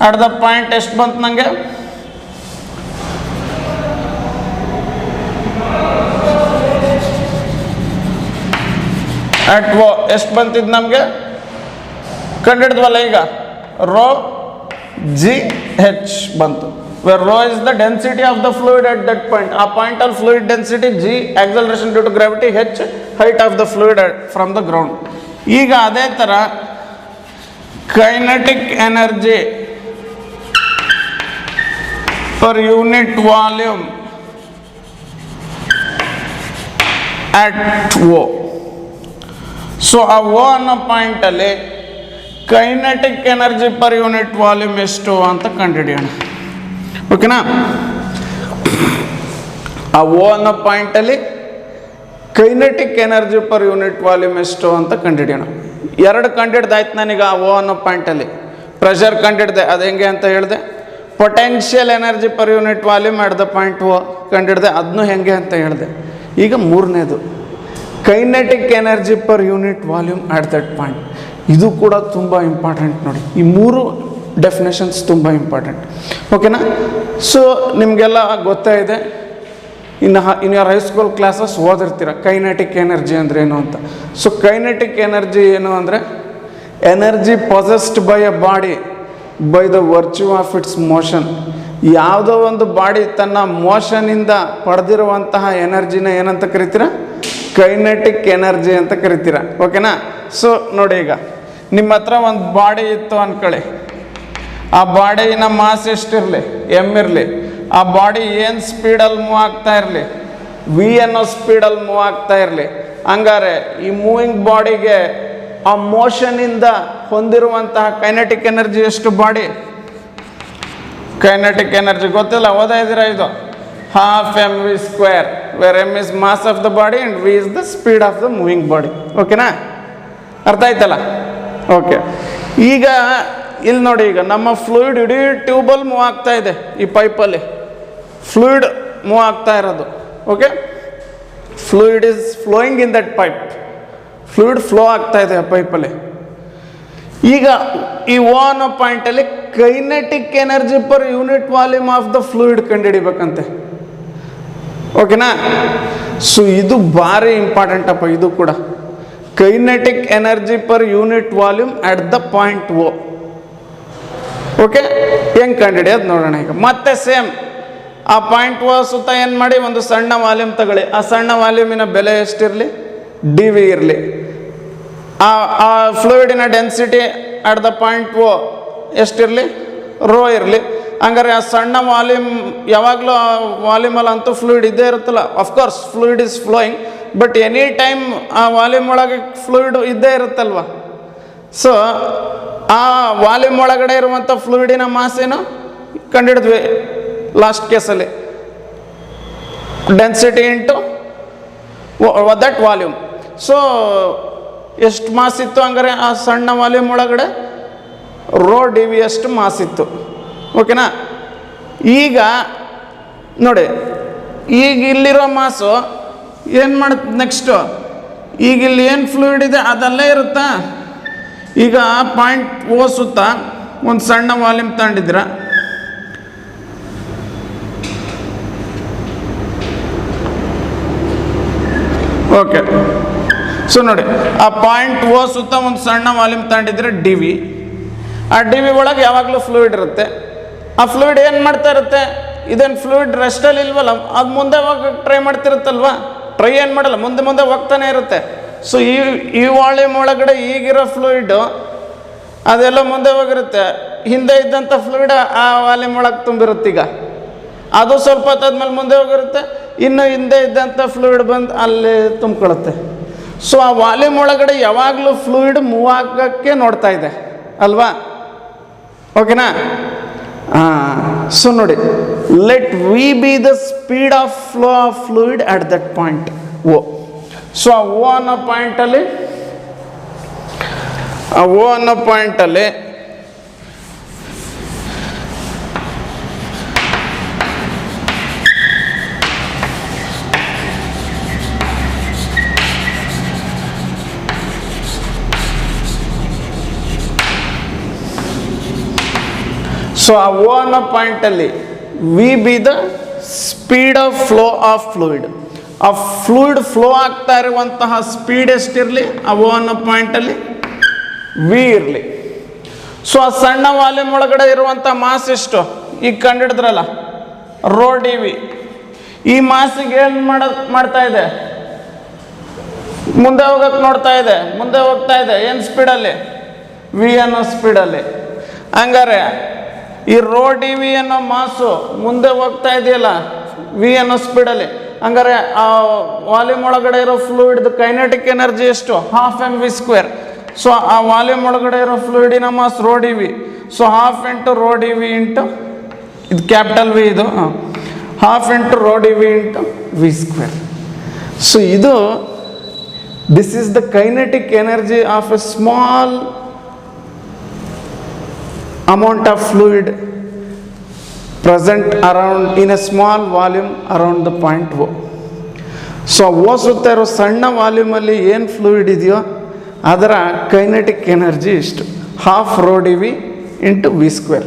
Speaker 1: at the point ಎಷ್ಟು ಬಂತು ನನಗೆ, at O ಎಷ್ಟು ಬಂತಿದ್ದು ನಮಗೆ ಕಂಡುಹಿಡಿದ್ವಲ್ಲ. ಈಗ ರೋ ಜಿ ಹೆಚ್ ಬಂತು, where rho is the density of the fluid at that point. ಆ ಪಾಯಿಂಟ್ ಅಲ್ಲಿ fluid density, g acceleration due to gravity, h height of the fluid from the ground. ಈಗ ಅದೇ ಥರ kinetic energy per unit volume at O. So ಆ O ಅನ್ನೋ ಪಾಯಿಂಟಲ್ಲಿ kinetic energy per unit volume ಎಷ್ಟು ಅಂತ ಕಂಡುಹಿಡಿಯೋಣ. ಓಕೆನಾ, ಆ ಓ ಅನ್ನೋ ಪಾಯಿಂಟಲ್ಲಿ kinetic energy per unit volume ಎಷ್ಟು ಅಂತ ಕಂಡುಹಿಡಿಯೋಣ. ಎರಡು ಕಂಡುಹಿಡ್ದಾಯ್ತು ನನಗೆ. ಆ ಓ ಅನ್ನೋ ಪಾಯಿಂಟಲ್ಲಿ ಪ್ರೆಷರ್ ಕಂಡುಹಿಡ್ದೆ, ಅದು ಹೆಂಗೆ ಅಂತ ಹೇಳಿದೆ. Potential energy per unit volume at the point O ಕಂಡುಹಿಡ್ದೆ, ಅದನ್ನು ಹೆಂಗೆ ಅಂತ ಹೇಳಿದೆ. ಈಗ ಮೂರನೇದು kinetic energy per unit volume at that point. ಇದು ಕೂಡ ತುಂಬ ಇಂಪಾರ್ಟೆಂಟ್ ನೋಡಿ. ಈ ಮೂರು ಡೆಫಿನೇಷನ್ಸ್ ತುಂಬ ಇಂಪಾರ್ಟೆಂಟ್. ಓಕೆನಾ, ಸೊ ನಿಮಗೆಲ್ಲ ಗೊತ್ತೇ ಇದೆ ಇನ್ ಯುವರ್ ಹೈಸ್ಕೂಲ್ ಕ್ಲಾಸಸ್ ಓದಿರ್ತೀರ ಕೈನೆಟಿಕ್ ಎನರ್ಜಿ ಅಂದರೆ ಏನು ಅಂತ. ಸೊ ಕೈನೆಟಿಕ್ ಎನರ್ಜಿ ಏನು ಅಂದರೆ energy possessed by a body by the virtue of its motion. ಯಾವುದೋ ಒಂದು ಬಾಡಿ ತನ್ನ ಮೋಷನಿಂದ ಪಡೆದಿರುವಂತಹ ಎನರ್ಜಿನ ಏನಂತ ಕರಿತೀರ? ಕೈನೆಟಿಕ್ ಎನರ್ಜಿ ಅಂತ ಕರಿತೀರ. ಓಕೆನಾ? ಸೊ ನೋಡಿ, ಈಗ ನಿಮ್ಮ ಹತ್ರ ಒಂದು ಬಾಡಿ ಇತ್ತು ಅಂದ್ಕೊಳ್ಳಿ. ಆ ಬಾಡಿನ ಮಾಸ್ ಎಷ್ಟಿರಲಿ, ಎಮ್ ಇರಲಿ, ಆ ಬಾಡಿ ಏನು ಸ್ಪೀಡಲ್ಲಿ ಮೂವ್ ಆಗ್ತಾ ಇರಲಿ, ವಿ ಅನ್ನೋ ಸ್ಪೀಡಲ್ಲಿ ಮೂವ್ ಆಗ್ತಾ ಇರಲಿ, ಹಂಗಾರೆ ಈ ಮೂವಿಂಗ್ ಬಾಡಿಗೆ ಆ ಮೋಷನಿಂದ ಹೊಂದಿರುವಂತಹ ಕೈನೆಟಿಕ್ ಎನರ್ಜಿ ಎಷ್ಟು? ಬಾಡಿ ಕೈನೆಟಿಕ್ ಎನರ್ಜಿ ಗೊತ್ತಿಲ್ಲ, ಓದಾ ಇದ್ದೀರಾ? ಇದು half m v square, where m is mass of the body and v is the speed of the moving body. ಓಕೆನಾ? ಅರ್ಥ ಆಯ್ತಲ್ಲ? ಓಕೆ. ಈಗ ಇಲ್ಲಿ ನೋಡಿ, ಈಗ ನಮ್ಮ ಫ್ಲೂಯಿಡ್ ಇಡೀ ಟ್ಯೂಬಲ್ಲಿ ಮೂವ್ ಆಗ್ತಾ ಇದೆ. ಈ ಪೈಪಲ್ಲಿ ಫ್ಲೂಯಿಡ್ ಮೂವ್ ಆಗ್ತಾ ಇರೋದು. Okay, fluid is flowing in that pipe. Fluid flow ಆಗ್ತಾ ಇದೆ ಆ ಪೈಪಲ್ಲಿ. ಈಗ ಈ ಓ ಅನ್ನೋ ಪಾಯಿಂಟಲ್ಲಿ kinetic energy per unit volume of the fluid ಕಂಡುಹಿಡಿಬೇಕಂತೆ. ಓಕೆನಾ? ಸೊ ಇದು ಭಾರಿ ಇಂಪಾರ್ಟೆಂಟ್ ಅಪ್ಪ, ಇದು ಕೂಡ. Kinetic energy per unit volume at the point O. Okay, ಹೆಂಗೆ ಕಂಡುಹಿಡಿಯೋದು ನೋಡೋಣ. ಈಗ ಮತ್ತೆ ಸೇಮ್ ಆ ಪಾಯಿಂಟ್ ಓ ಸುತ್ತ ಏನು ಮಾಡಿ, ಒಂದು ಸಣ್ಣ ವಾಲ್ಯೂಮ್ ತಗೊಳ್ಳಿ. ಆ ಸಣ್ಣ ವಾಲ್ಯೂಮಿನ ಬೆಲೆ ಎಷ್ಟಿರಲಿ? ಡಿ ವಿ ಇರಲಿ. ಆ ಫ್ಲೂಯಿಡಿನ density at the point O ಎಷ್ಟಿರಲಿ? ರೋ ಇರಲಿ. ಹಂಗಾರೆ ಆ ಸಣ್ಣ ವಾಲ್ಯೂಮ್ ಯಾವಾಗಲೂ ಆ ವಾಲ್ಯೂಮಲ್ಲಂತೂ ಫ್ಲೂಯಿಡ್ ಇದ್ದೇ ಇರುತ್ತಲ್ಲ. Of course fluid is flowing, but any time ಆ ವಾಲ್ಯೂಮ್ ಒಳಗೆ ಫ್ಲೂಯಿಡ್ ಇದ್ದೇ ಇರುತ್ತಲ್ವ. ಸೊ ಆ ವಾಲ್ಯೂಮ್ ಒಳಗಡೆ ಇರುವಂಥ ಫ್ಲೂಯಿಡಿನ ಮಾಸ್ ಏನು ಕಂಡುಹಿಡಿದ್ವಿ ಲಾಸ್ಟ್ ಕೇಸಲ್ಲಿ, density into that volume. So ಎಷ್ಟು ಮಾಸ್ ಇತ್ತು ಹಂಗಾರೆ ಆ ಸಣ್ಣ ವಾಲ್ಯೂಮ್ ಒಳಗಡೆ? ರೋ ಡಿ ವಿ ಅಷ್ಟು ಮಾಸ್ ಇತ್ತು. ಓಕೆನಾ? ಈಗ ನೋಡಿ, ಈಗ ಇಲ್ಲಿರೋ ಮಾಸು ಏನು ಮಾಡುತ್ತೆ ನೆಕ್ಸ್ಟು? ಈಗ ಇಲ್ಲಿ ಏನು ಫ್ಲೂಯಿಡ್ ಇದೆ ಅದಲ್ಲೇ ಇರುತ್ತಾ? ಈಗ ಪಾಯಿಂಟ್ ಓ ಸುತ್ತ ಒಂದು ಸಣ್ಣ ವಾಲ್ಯೂಮ್ ತಗೊಂಡಿದ್ದೀರ. ಓಕೆ, ಸೊ ನೋಡಿ, ಆ ಪಾಯಿಂಟ್ ಓ ಸುತ್ತ ಒಂದು ಸಣ್ಣ ವಾಲ್ಯೂಮ್ ತಗೊಂಡಿದ್ರೆ ಡಿ ವಿ. ಆ ಡಿ ವಿ ಒಳಗೆ ಯಾವಾಗಲೂ ಫ್ಲೂಯಿಡ್ ಇರುತ್ತೆ. ಆ ಫ್ಲೂಯಿಡ್ ಏನು ಮಾಡ್ತಾ ಇರುತ್ತೆ? ಇದೇನು ಫ್ಲೂಯಿಡ್ ರೆಸ್ಟಲ್ಲಿ ಇಲ್ವಲ್ಲ, ಅದು ಮುಂದೆ ಹೋಗಕ್ಕೆ ಟ್ರೈ ಮಾಡ್ತಿರುತ್ತಲ್ವ. ಟ್ರೈ ಏನು ಮಾಡಲ್ಲ, ಮುಂದೆ ಮುಂದೆ ಹೋಗ್ತಾನೆ ಇರುತ್ತೆ. ಸೊ ಈ ವಾಲ್ಯೂಮ್ ಒಳಗಡೆ ಈಗಿರೋ ಫ್ಲೂಯಿಡು ಅದೆಲ್ಲ ಮುಂದೆ ಹೋಗಿರುತ್ತೆ. ಹಿಂದೆ ಇದ್ದಂಥ ಫ್ಲೂಯಿಡ್ ಆ ವಾಲ್ಯೂಮ್ ಒಳಗೆ ತುಂಬಿರುತ್ತೆ. ಈಗ ಅದು ಸ್ವಲ್ಪ ಹೊತ್ತಾದ್ಮೇಲೆ ಮುಂದೆ ಹೋಗಿರುತ್ತೆ, ಇನ್ನು ಹಿಂದೆ ಇದ್ದಂಥ ಫ್ಲೂಯಿಡ್ ಬಂದು ಅಲ್ಲಿ ತುಂಬ್ಕೊಳ್ಳುತ್ತೆ. ಸೊ ಆ ವಾಲ್ಯೂಮ್ ಒಳಗಡೆ ಯಾವಾಗಲೂ ಫ್ಲೂಯಿಡ್ ಮೂವ್ ಆಗೋಕ್ಕೆ ನೋಡ್ತಾ ಇದೆ ಅಲ್ವಾ? ಓಕೆನಾ? ಸೊ ನೋಡಿ, let v be the speed of flow of fluid at that point O. So ಆ ಓ ಅನ್ನೋ ಪಾಯಿಂಟಲ್ಲಿ v be the speed of flow of fluid. ಆ ಫ್ಲೂಯಿಡ್ ಫ್ಲೋ ಆಗ್ತಾ ಇರುವಂತಹ ಸ್ಪೀಡ್ ಎಷ್ಟಿರಲಿ? ಆ ಓ ಅನ್ನೋ ಪಾಯಿಂಟಲ್ಲಿ ವಿ ಇರಲಿ. ಸೊ ಆ ಸಣ್ಣ ವಾಲ್ಯೂಮ್ ಒಳಗಡೆ ಇರುವಂಥ ಮಾಸ್ ಎಷ್ಟು? ಈಗ ಕಂಡಿಡಿದ್ರಲ್ಲ, ರೋ ಡಿ ವಿ. ಈ ಮಾಸಿಗೆ ಏನು ಮಾಡ್ತಾ ಇದೆ? ಮುಂದೆ ಹೋಗಕ್ಕೆ ನೋಡ್ತಾ ಇದೆ, ಮುಂದೆ ಹೋಗ್ತಾ ಇದೆ. ಏನು ಸ್ಪೀಡಲ್ಲಿ? ವಿ ಅನ್ನೋ ಸ್ಪೀಡಲ್ಲಿ. ಹಂಗಾರೆ ಈ ರೋ ಡಿ ವಿ ಅನ್ನೋ ಮಾಸು ಮುಂದೆ ಹೋಗ್ತಾ ಇದೆಯಲ್ಲ ವಿ ಅನ್ನೋ ಸ್ಪೀಡಲ್ಲಿ. ಹಂಗಾರೆ ಆ ವಾಲ್ಯೂಮ್ ಒಳಗಡೆ ಇರೋ ಫ್ಲೂಯಿಡ್ದು ಕೈನೆಟಿಕ್ ಎನರ್ಜಿ ಎಷ್ಟು? Half m v square. So ಆ ವಾಲ್ಯೂಮ್ ಒಳಗಡೆ ಇರೋ ಫ್ಲೂಯಿಡಿನ mass rho d v. So half into rho d v into ಇದು ಕ್ಯಾಪಿಟಲ್ ವಿ, ಇದು half into rho d v into v square. So this is the kinetic energy of a small amount of fluid present around in a small volume around the point O. So O ಸುತ್ತ ಇರೋ ಸಣ್ಣ ವಾಲ್ಯೂಮಲ್ಲಿ ಏನು fluid ಇದೆಯೋ ಅದರ kinetic energy ಇಷ್ಟು, half rho d v into v square.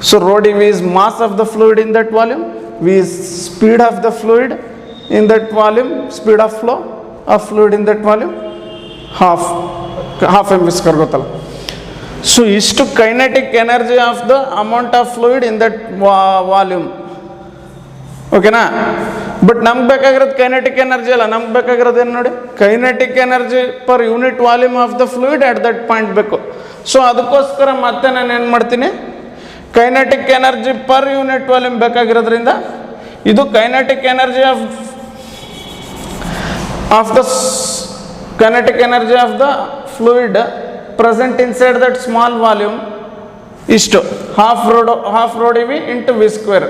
Speaker 1: So rho d v is mass of the fluid in that volume, v is speed of the fluid, in that volume, speed of flow of fluid in that volume, half mv square ಗೊತ್ತಲ್ಲ. So ಇಷ್ಟು kinetic energy of the amount of fluid in that volume. ಓಕೆನಾ? But ನಮ್ಗೆ ಬೇಕಾಗಿರೋದು kinetic energy ಅಲ್ಲ, ನಮ್ಗೆ ಬೇಕಾಗಿರೋದು ಏನು ನೋಡಿ, kinetic energy per unit volume of the fluid at that point ಬೇಕು. ಸೊ ಅದಕ್ಕೋಸ್ಕರ ಮತ್ತೆ ನಾನು ಏನು ಮಾಡ್ತೀನಿ, kinetic energy per unit volume ಬೇಕಾಗಿರೋದ್ರಿಂದ ಇದು kinetic energy of the kinetic energy of the fluid present inside that small volume ಇಷ್ಟು half rho d v into v square.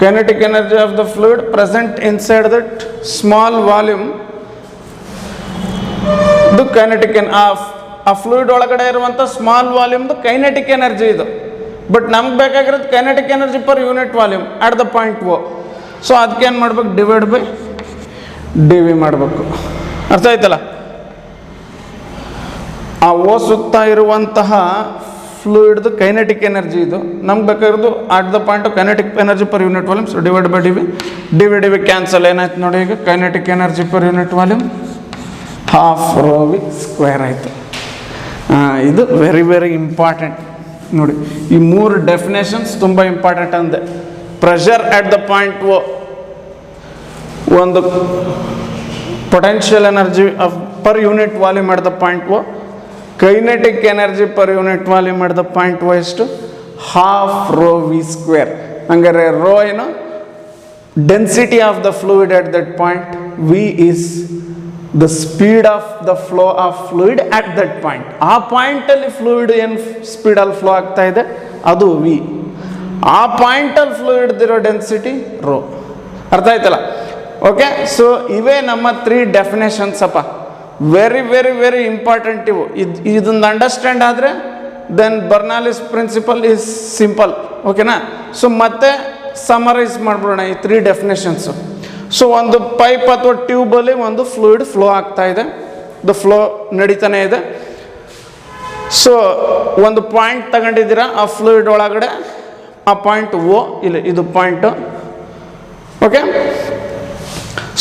Speaker 1: Kinetic energy of the fluid present inside that small volume, ಇದು kinetic ಆ fluid ಒಳಗಡೆ ಇರುವಂಥ small ವಾಲ್ಯೂಮ್ದು kinetic energy ಇದು. But ನಮ್ಗೆ ಬೇಕಾಗಿರೋದು kinetic energy per unit volume at the point O. So ಅದಕ್ಕೆ ಏನು ಮಾಡ್ಬೇಕು, ಡಿವೈಡ್ ಬೈ ಡಿ ವಿ ಮಾಡಬೇಕು. ಅರ್ಥ ಆಯ್ತಲ್ಲ? ಆ ಓ ಸುತ್ತ ಇರುವಂತಹ ಫ್ಲೂಯಿಡ್ದು ಕೈನೆಟಿಕ್ ಎನರ್ಜಿ ಇದು, ನಮ್ಗೆ ಬೇಕಾಗಿರೋದು at the point kinetic energy per unit volume. So divide by d v cancel. ಏನಾಯ್ತು ನೋಡಿ, ಈಗ kinetic energy per unit volume half rho v square ಆಯಿತು. ಇದು ವೆರಿ ವೆರಿ ಇಂಪಾರ್ಟೆಂಟ್ ನೋಡಿ. ಈ ಮೂರು ಡೆಫಿನೇಷನ್ಸ್ ತುಂಬ ಇಂಪಾರ್ಟೆಂಟ್ ಅಂದೆ. Pressure at the point O, ಒಂದು potential energy of per unit volume at the point O, kinetic energy per unit volume at the point O ಎಷ್ಟು, half rho v square. ಹಂಗಾರೆ rho ಏನು, density of the fluid at that point, v is the speed of the flow of fluid at that point. ಆ ಪಾಯಿಂಟಲ್ಲಿ fluid ಏನು ಸ್ಪೀಡಲ್ಲಿ flow ಆಗ್ತಾ ಇದೆ ಅದು ವಿ. ಆ ಪಾಯಿಂಟಲ್ಲಿ ಫ್ಲೂಯಿಡ್ದಿರೋ ಡೆನ್ಸಿಟಿ ರೋ. ಅರ್ಥ ಆಯ್ತಲ್ಲ? ಓಕೆ. ಸೊ ಇವೇ ನಮ್ಮ 3 ಡೆಫಿನೇಷನ್ಸ್ ಅಪ್ಪ. ವೆರಿ ವೆರಿ ವೆರಿ ಇಂಪಾರ್ಟೆಂಟ್ ಇವು. ಇದನ್ನು ಅಂಡರ್ಸ್ಟ್ಯಾಂಡ್ ಆದರೆ ದೆನ್ ಬರ್ನಾಲಿಸ್ ಪ್ರಿನ್ಸಿಪಲ್ ಈಸ್ ಸಿಂಪಲ್. ಓಕೆನಾ? ಸೊ ಮತ್ತೆ ಸಮರೈಸ್ ಮಾಡ್ಬಿಡೋಣ ಈ 3 ಡೆಫಿನೇಷನ್ಸು. ಸೊ ಒಂದು ಪೈಪ್ ಅಥವಾ ಟ್ಯೂಬಲ್ಲಿ ಒಂದು ಫ್ಲೂಯಿಡ್ ಫ್ಲೋ ಆಗ್ತಾ ಇದೆ, ದ ಫ್ಲೋ ನಡೀತಾನೆ ಇದೆ. ಸೊ ಒಂದು ಪಾಯಿಂಟ್ ತಗೊಂಡಿದ್ದೀರಾ ಆ ಫ್ಲೂಯಿಡ್ ಒಳಗಡೆ, ಆ ಪಾಯಿಂಟ್ ಓ, ಇಲ್ಲಿ ಇದು point. Okay.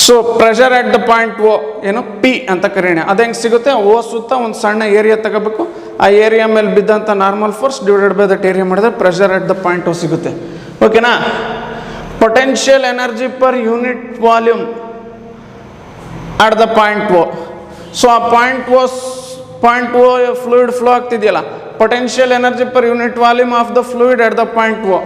Speaker 1: So pressure at the point O ಏನು ಪಿ ಅಂತ ಕರೆಯೋಣ. ಅದು ಹೆಂಗೆ ಸಿಗುತ್ತೆ, ಓ ಸುತ್ತ ಒಂದು ಸಣ್ಣ ಏರಿಯಾ ತಗೋಬೇಕು, ಆ ಏರಿಯಾ ಮೇಲೆ ಬಿದ್ದಂಥ normal force divided by that area ಮಾಡಿದ್ರೆ pressure at the point O ಸಿಗುತ್ತೆ. ಓಕೆನಾ? Potential energy per unit volume at the point O. So ಆ ಪಾಯಿಂಟ್ ಓ ಫ್ಲೂಯಿಡ್ ಫ್ಲೋ ಆಗ್ತಿದೆಯಲ್ಲ, potential energy per unit volume of the fluid at the point O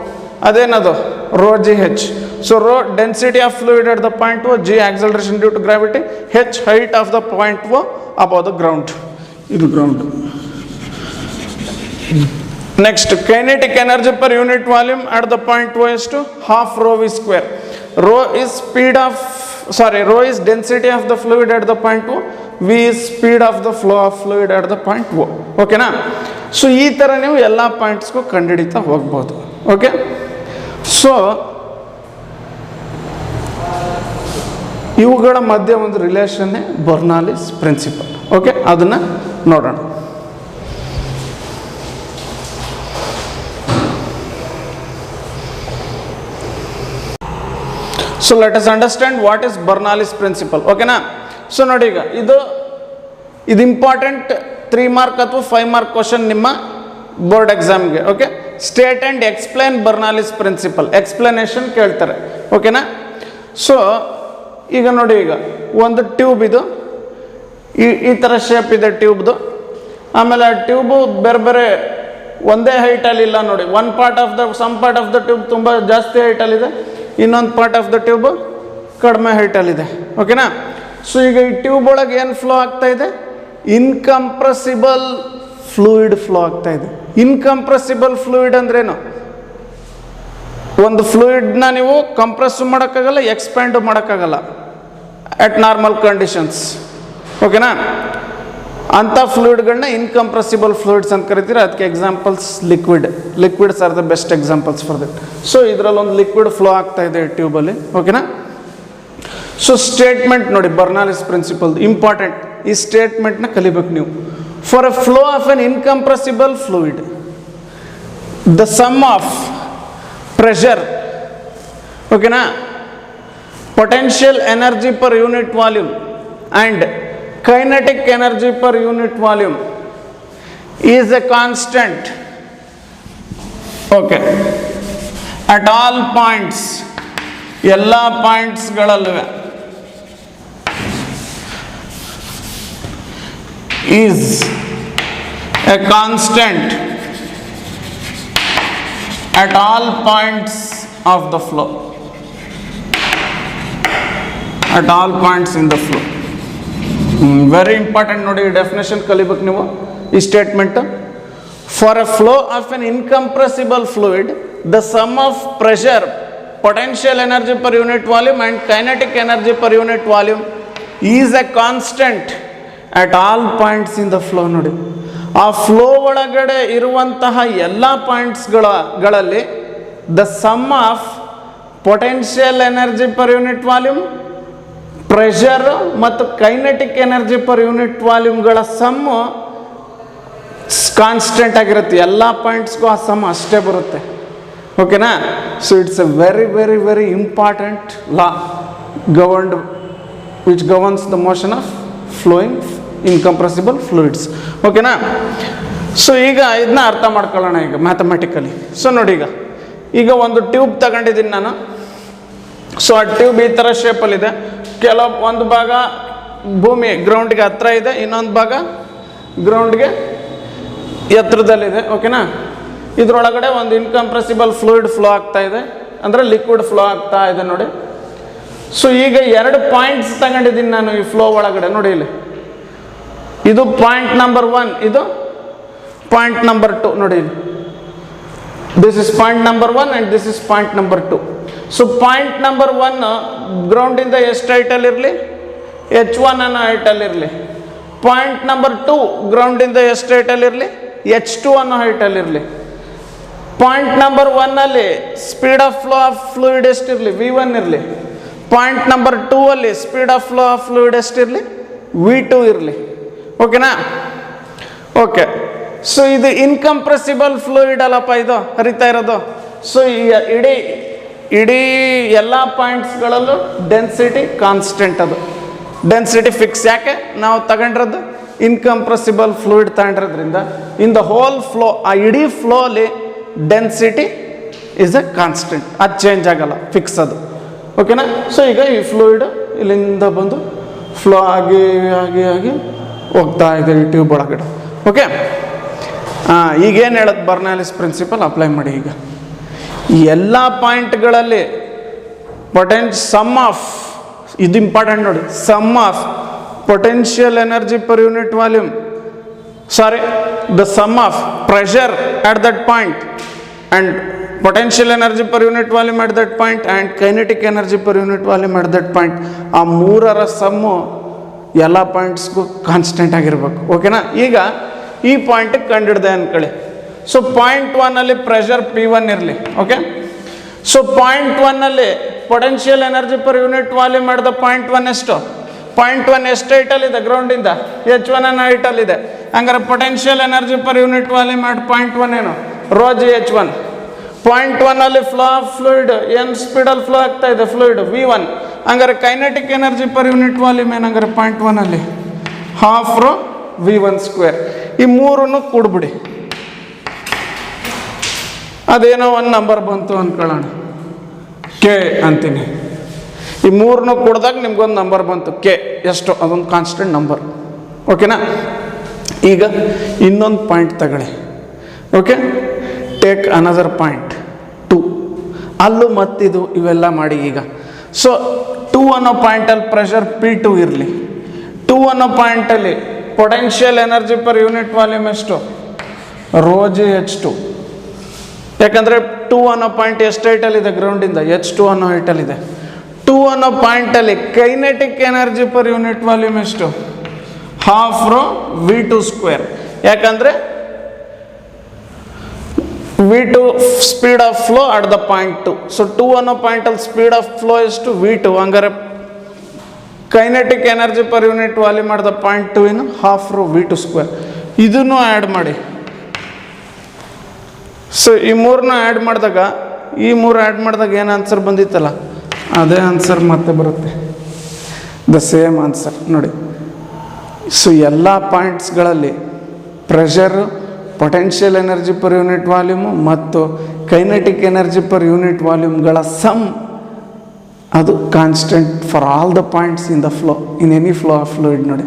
Speaker 1: ಅದೇನದು, rho g h. So rho density of fluid at the point O, g acceleration due to gravity, h height of the point O above the ground. ಇದು ground. Next kinetic energy per unit volume at the point O ಎಷ್ಟು, half rho v square. Rho is density of the fluid at the point O, V is speed of the flow of fluid at the point O. ಓಕೆನಾ? So ಈ ಥರ ನೀವು ಎಲ್ಲ ಪಾಯಿಂಟ್ಸ್ಗೂ ಕಂಡುಹಿಡಿತಾ ಹೋಗ್ಬೋದು. Okay. So ಇವುಗಳ ಮಧ್ಯೆ ಒಂದು ರಿಲೇಷನ್ನೇ ಬರ್ನಾಲಿಸ್ ಪ್ರಿನ್ಸಿಪಲ್. ಓಕೆ, ಅದನ್ನು ನೋಡೋಣ. So let us understand what is Bernoulli's principle. ಓಕೆನಾ? ಸೊ ನೋಡಿ, ಈಗ ಇದು ಇಂಪಾರ್ಟೆಂಟ್ 3 ಮಾರ್ಕ್ ಅಥವಾ 5 ಮಾರ್ಕ್ ಕ್ವಶನ್ ನಿಮ್ಮ ಬೋರ್ಡ್ ಎಕ್ಸಾಮ್ಗೆ. Okay. State and explain Bernoulli's principle, explanation ಕೇಳ್ತಾರೆ. ಓಕೆನಾ? ಸೊ ಈಗ ನೋಡಿ, ಈಗ ಒಂದು ಟ್ಯೂಬ್ ಇದು ಈ ಥರ ಶೇಪ್ ಇದೆ ಟ್ಯೂಬ್ದು. ಆಮೇಲೆ ಆ ಟ್ಯೂಬು ಬೇರೆ ಬೇರೆ ಒಂದೇ ಹೈಟಲ್ಲಿಲ್ಲ ನೋಡಿ. Some part of the tube ತುಂಬ ಜಾಸ್ತಿ ಹೈಟಲ್ಲಿದೆ, ಇನ್ನೊಂದು ಪಾರ್ಟ್ ಆಫ್ ದ ಟ್ಯೂಬ್ ಕಡಿಮೆ ಹೈಟಲ್ಲಿದೆ. ಓಕೆನಾ? ಸೊ ಈಗ ಈ ಟ್ಯೂಬ್ ಒಳಗೆ ಏನು ಫ್ಲೋ ಆಗ್ತಾ ಇದೆ, ಇನ್ಕಂಪ್ರೆಸಿಬಲ್ ಫ್ಲೂಯಿಡ್ ಫ್ಲೋ ಆಗ್ತಾ ಇದೆ. ಇನ್ಕಂಪ್ರೆಸಿಬಲ್ ಫ್ಲೂಯಿಡ್ ಅಂದ್ರೇನು, ಒಂದು ಫ್ಲೂಯಿಡ್ನ ನೀವು ಕಂಪ್ರೆಸ್ಸು ಮಾಡೋಕ್ಕಾಗಲ್ಲ, ಎಕ್ಸ್ಪ್ಯಾಂಡು ಮಾಡೋಕ್ಕಾಗಲ್ಲ ಅಟ್ ನಾರ್ಮಲ್ ಕಂಡೀಷನ್ಸ್. ಓಕೆನಾ? ಅಂಥ ಫ್ಲೂಯಿಡ್ಗಳನ್ನ ಇನ್ಕಂಪ್ರೆಸಿಬಲ್ ಫ್ಲೂಯಿಡ್ಸ್ ಅಂತ ಕರಿತೀರ. ಅದಕ್ಕೆ examples liquids are the best examples for that. So ಇದರಲ್ಲಿ ಒಂದು ಲಿಕ್ವಿಡ್ ಫ್ಲೋ ಆಗ್ತಾ ಇದೆ ಟ್ಯೂಬಲ್ಲಿ. ಓಕೆನಾ? ಸೊ ಸ್ಟೇಟ್ಮೆಂಟ್ ನೋಡಿ, ಬರ್ನಾಲಿಸ್ ಪ್ರಿನ್ಸಿಪಲ್ ಇಂಪಾರ್ಟೆಂಟ್. ಈ ಸ್ಟೇಟ್ಮೆಂಟ್ನ ಕಲಿಬೇಕು ನೀವು. For a flow of an incompressible fluid, the sum of pressure, ಓಕೆನಾ, potential energy per unit volume and kinetic energy per unit volume is a constant, okay, at all points, ಎಲ್ಲ ಪಾಯಿಂಟ್ಸ್ಗಳಲ್ಲೂ is a constant at all points of the flow, at all points in the flow. Very important ನೋಡಿ, definition ಕಲಿಬೇಕು ನೀವು ಈ statement. For a flow of an incompressible fluid the sum of pressure, potential energy per unit volume and kinetic energy per unit volume is a constant at all points in the flow. ನೋಡಿ, ಆ flow ಒಳಗಡೆ ಇರುವಂತಹ ಎಲ್ಲ ಪಾಯಿಂಟ್ಸ್ಗಳಲ್ಲಿ the sum of potential energy per unit volume, pressure ಮತ್ತು kinetic energy per unit ವಾಲ್ಯೂಮ್ಗಳ sum constant ಆಗಿರುತ್ತೆ. ಎಲ್ಲ ಪಾಯಿಂಟ್ಸ್ಗೂ ಆ ಸಮ್ ಅಷ್ಟೇ ಬರುತ್ತೆ. ಓಕೆನಾ? So it's a very very very important law which governs the motion of flowing incompressible fluids. ಓಕೆನಾ? ಸೊ ಈಗ ಇದನ್ನ ಅರ್ಥ ಮಾಡ್ಕೊಳ್ಳೋಣ ಈಗ ಮ್ಯಾಥಮೆಟಿಕಲಿ. ಸೊ ನೋಡಿ, ಈಗ ಒಂದು ಟ್ಯೂಬ್ ತಗೊಂಡಿದ್ದೀನಿ ನಾನು. ಸೊ ಆ ಟ್ಯೂಬ್ ಈ ಥರ ಶೇಪಲ್ಲಿದೆ. ಒಂದು ಭಾಗ ಭೂಮಿ ಗ್ರೌಂಡ್ಗೆ ಹತ್ರ ಇದೆ, ಇನ್ನೊಂದು ಭಾಗ ಗ್ರೌಂಡ್ಗೆ ಎತ್ತರದಲ್ಲಿದೆ. ಓಕೆನಾ? ಇದರೊಳಗಡೆ ಒಂದು ಇನ್ಕಂಪ್ರೆಸಿಬಲ್ ಫ್ಲೂಯಿಡ್ ಫ್ಲೋ ಆಗ್ತಾ ಇದೆ, ಅಂದರೆ ಲಿಕ್ವಿಡ್ ಫ್ಲೋ ಆಗ್ತಾ ಇದೆ ನೋಡಿ. ಸೊ ಈಗ 2 ಪಾಯಿಂಟ್ಸ್ ತಗೊಂಡಿದ್ದೀನಿ ನಾನು ಈ ಫ್ಲೋ ಒಳಗಡೆ. ನೋಡಿ ಇಲ್ಲಿ, ಇದು ಪಾಯಿಂಟ್ ನಂಬರ್ 1, ಇದು ಪಾಯಿಂಟ್ ನಂಬರ್ 2. ನೋಡಿ ಇಲ್ಲಿ, this is point number 1 and this is point number 2. So point number 1 ಗ್ರೌಂಡಿಂದ ಎಷ್ಟು ಹೈಟಲ್ಲಿರಲಿ, H1 ಅನ್ನೋ ಹೈಟಲ್ಲಿರಲಿ. ಪಾಯಿಂಟ್ ನಂಬರ್ 2 ಗ್ರೌಂಡಿಂದ ಎಷ್ಟು ಹೈಟಲ್ಲಿರಲಿ, H2 ಅನ್ನೋ ಹೈಟಲ್ಲಿರಲಿ. ಪಾಯಿಂಟ್ ನಂಬರ್ 1ಅಲ್ಲಿ speed of flow of fluid ಎಷ್ಟಿರಲಿ, V1 ಇರಲಿ. ಪಾಯಿಂಟ್ ನಂಬರ್ 2 ಅಲ್ಲಿ speed of flow of fluid ಎಷ್ಟಿರಲಿ, V2 ಇರಲಿ. ಓಕೆನಾ? ಓಕೆ. ಸೊ ಇದು ಇನ್ಕಂಪ್ರೆಸಿಬಲ್ ಫ್ಲೂಯಿಡ್ ಅಲ್ಲಪ್ಪ, ಇದು ಹರಿತಾ ಇರೋದು. ಸೊ ಇಡೀ ಎಲ್ಲ ಪಾಯಿಂಟ್ಸ್ಗಳಲ್ಲೂ ಡೆನ್ಸಿಟಿ ಕಾನ್ಸ್ಟೆಂಟ್, ಅದು ಡೆನ್ಸಿಟಿ ಫಿಕ್ಸ್. ಯಾಕೆ? ನಾವು ತಗೊಂಡಿರೋದು ಇನ್ಕಂಪ್ರೆಸಿಬಲ್ ಫ್ಲೂಯಿಡ್ ತಗೊಂಡಿರೋದ್ರಿಂದ ಇನ್ ದ ಹೋಲ್ ಫ್ಲೋ, ಆ ಇಡೀ ಫ್ಲೋ ಅಲ್ಲಿ ಡೆನ್ಸಿಟಿ ಇಸ್ ಎ ಕಾನ್ಸ್ಟೆಂಟ್, ಅದು ಚೇಂಜ್ ಆಗಲ್ಲ, ಫಿಕ್ಸ್ ಅದು. ಓಕೆನಾ? ಸೊ ಈಗ ಈ ಫ್ಲೂಯಿಡ್ ಇಲ್ಲಿಂದ ಬಂದು ಫ್ಲೋ ಆಗಿ ಆಗಿ ಆಗಿ ಹೋಗ್ತಾ ಇದೆ ಈ ಟ್ಯೂಬ್ ಒಳಗಡೆ. ಓಕೆ? ಈಗೇನು ಹೇಳೋದು, ಬರ್ನಾಲಿಸ್ ಪ್ರಿನ್ಸಿಪಲ್ ಅಪ್ಲೈ ಮಾಡಿ. ಈಗ ಈ ಎಲ್ಲ ಪಾಯಿಂಟ್ಗಳಲ್ಲಿ ಸಮ್ ಆಫ್, ಇದು ಇಂಪಾರ್ಟೆಂಟ್ ನೋಡಿ, sum of potential energy per unit volume, sorry, the sum of pressure at that point and potential energy per unit volume at that point and kinetic energy per unit volume at that point, ಆ ಮೂರರ sum ಎಲ್ಲ ಪಾಯಿಂಟ್ಸ್ಗೂ constant ಆಗಿರ್ಬೇಕು. ಓಕೆನಾ? ಈಗ ಈ ಪಾಯಿಂಟಿಗೆ ಕಂಡಿಡ್ದೆ ಅಂದ್ಕೊಳ್ಳಿ. So point 1ಅಲ್ಲಿ pressure P1 ಇರಲಿ. Okay? So point 1ಅಲ್ಲಿ potential energy per unit volume ಮಾಡಿದ ಪಾಯಿಂಟ್ 1 ಎಷ್ಟು? ಪಾಯಿಂಟ್ 1 ಎಷ್ಟು ಹೈಟಲ್ಲಿದೆ ಗ್ರೌಂಡಿಂದ? H1 ಅನ್ನೋ ಹೈಟಲ್ಲಿದೆ. ಹಂಗಾರೆ potential energy per unit volume ಮಾಡಿ ಪಾಯಿಂಟ್ 1 ಏನು? Rho g H1. ಪಾಯಿಂಟ್ 1ಅಲ್ಲಿ ಫ್ಲೋ ಆಫ್ ಫ್ಲೂಯಿಡ್ ಏನು ಸ್ಪೀಡಲ್ಲಿ ಫ್ಲೋ ಆಗ್ತಾ ಇದೆ ಫ್ಲೂಯಿಡ್, V1. ಹಂಗಾರೆ kinetic energy per unit volume ಏನಂಗಾರೆ ಪಾಯಿಂಟ್ 1ಅಲ್ಲಿ ಹಾಫ್ ರೋ V1². ಈ ಮೂರನ್ನು ಕೂಡ್ಬಿಡಿ, ಅದೇನೋ ಒಂದು ನಂಬರ್ ಬಂತು ಅಂದ್ಕೊಳ್ಳೋಣ, K ಅಂತೀನಿ. ಈ ಮೂರನ್ನು ಕೂಡಿದಾಗ ನಿಮ್ಗೊಂದು ನಂಬರ್ ಬಂತು K. ಎಷ್ಟು? ಅದೊಂದು ಕಾನ್ಸ್ಟೆಂಟ್ ನಂಬರ್. ಓಕೆನಾ? ಈಗ ಇನ್ನೊಂದು ಪಾಯಿಂಟ್ ತಗೊಳ್ಳಿ. ಓಕೆ? Take another point 2. ಅಲ್ಲೂ ಮತ್ತಿದು ಇವೆಲ್ಲ ಮಾಡಿ. ಈಗ ಸೊ 2 ಅನ್ನೋ ಪಾಯಿಂಟಲ್ಲಿ ಪ್ರೆಷರ್ P2 ಇರಲಿ. 2 ಅನ್ನೋ ಪಾಯಿಂಟಲ್ಲಿ potential energy per unit volume ಎಷ್ಟು? Rho g H2. ಯಾಕಂದರೆ 2 ಅನ್ನೋ ಪಾಯಿಂಟ್ ಎಷ್ಟು ಹೈಟಲ್ಲಿದೆ ಗ್ರೌಂಡಿಂದ? H2 ಅನ್ನೋ ಹೈಟಲ್ಲಿದೆ. 2 ಅನ್ನೋ ಪಾಯಿಂಟಲ್ಲಿ kinetic energy per unit volume ಎಷ್ಟು? Half rho V2². ಯಾಕಂದರೆ V2 speed of flow at the point 2. So 2 ಅನ್ನೋ ಪಾಯಿಂಟಲ್ಲಿ ಸ್ಪೀಡ್ ಆಫ್ ಫ್ಲೋ ಎಷ್ಟು? V2. ಹಂಗಾರೆ kinetic energy per unit volume ಮಾಡಿದ ಪಾಯಿಂಟ್ 2 ಏನು? Half rho V2². ಇದನ್ನು ಆ್ಯಡ್ ಮಾಡಿ. ಸೊ ಈ ಮೂರನ್ನ ಆ್ಯಡ್ ಮಾಡಿದಾಗ ಏನು ಆನ್ಸರ್ ಬಂದಿತ್ತಲ್ಲ, ಅದೇ ಆನ್ಸರ್ ಮತ್ತೆ ಬರುತ್ತೆ, ದ ಸೇಮ್ ಆನ್ಸರ್ ನೋಡಿ. ಸೊ ಎಲ್ಲ ಪಾಯಿಂಟ್ಸ್ಗಳಲ್ಲಿ pressure, potential energy per unit volume ಮತ್ತು ಕೈನೆಟಿಕ್ ಎನರ್ಜಿ ಪರ್ ಯೂನಿಟ್ ವಾಲ್ಯೂಮ್ಗಳ ಸಮ್ ಅದು constant for all the points in the flow, in any flow of fluid ನೋಡಿ,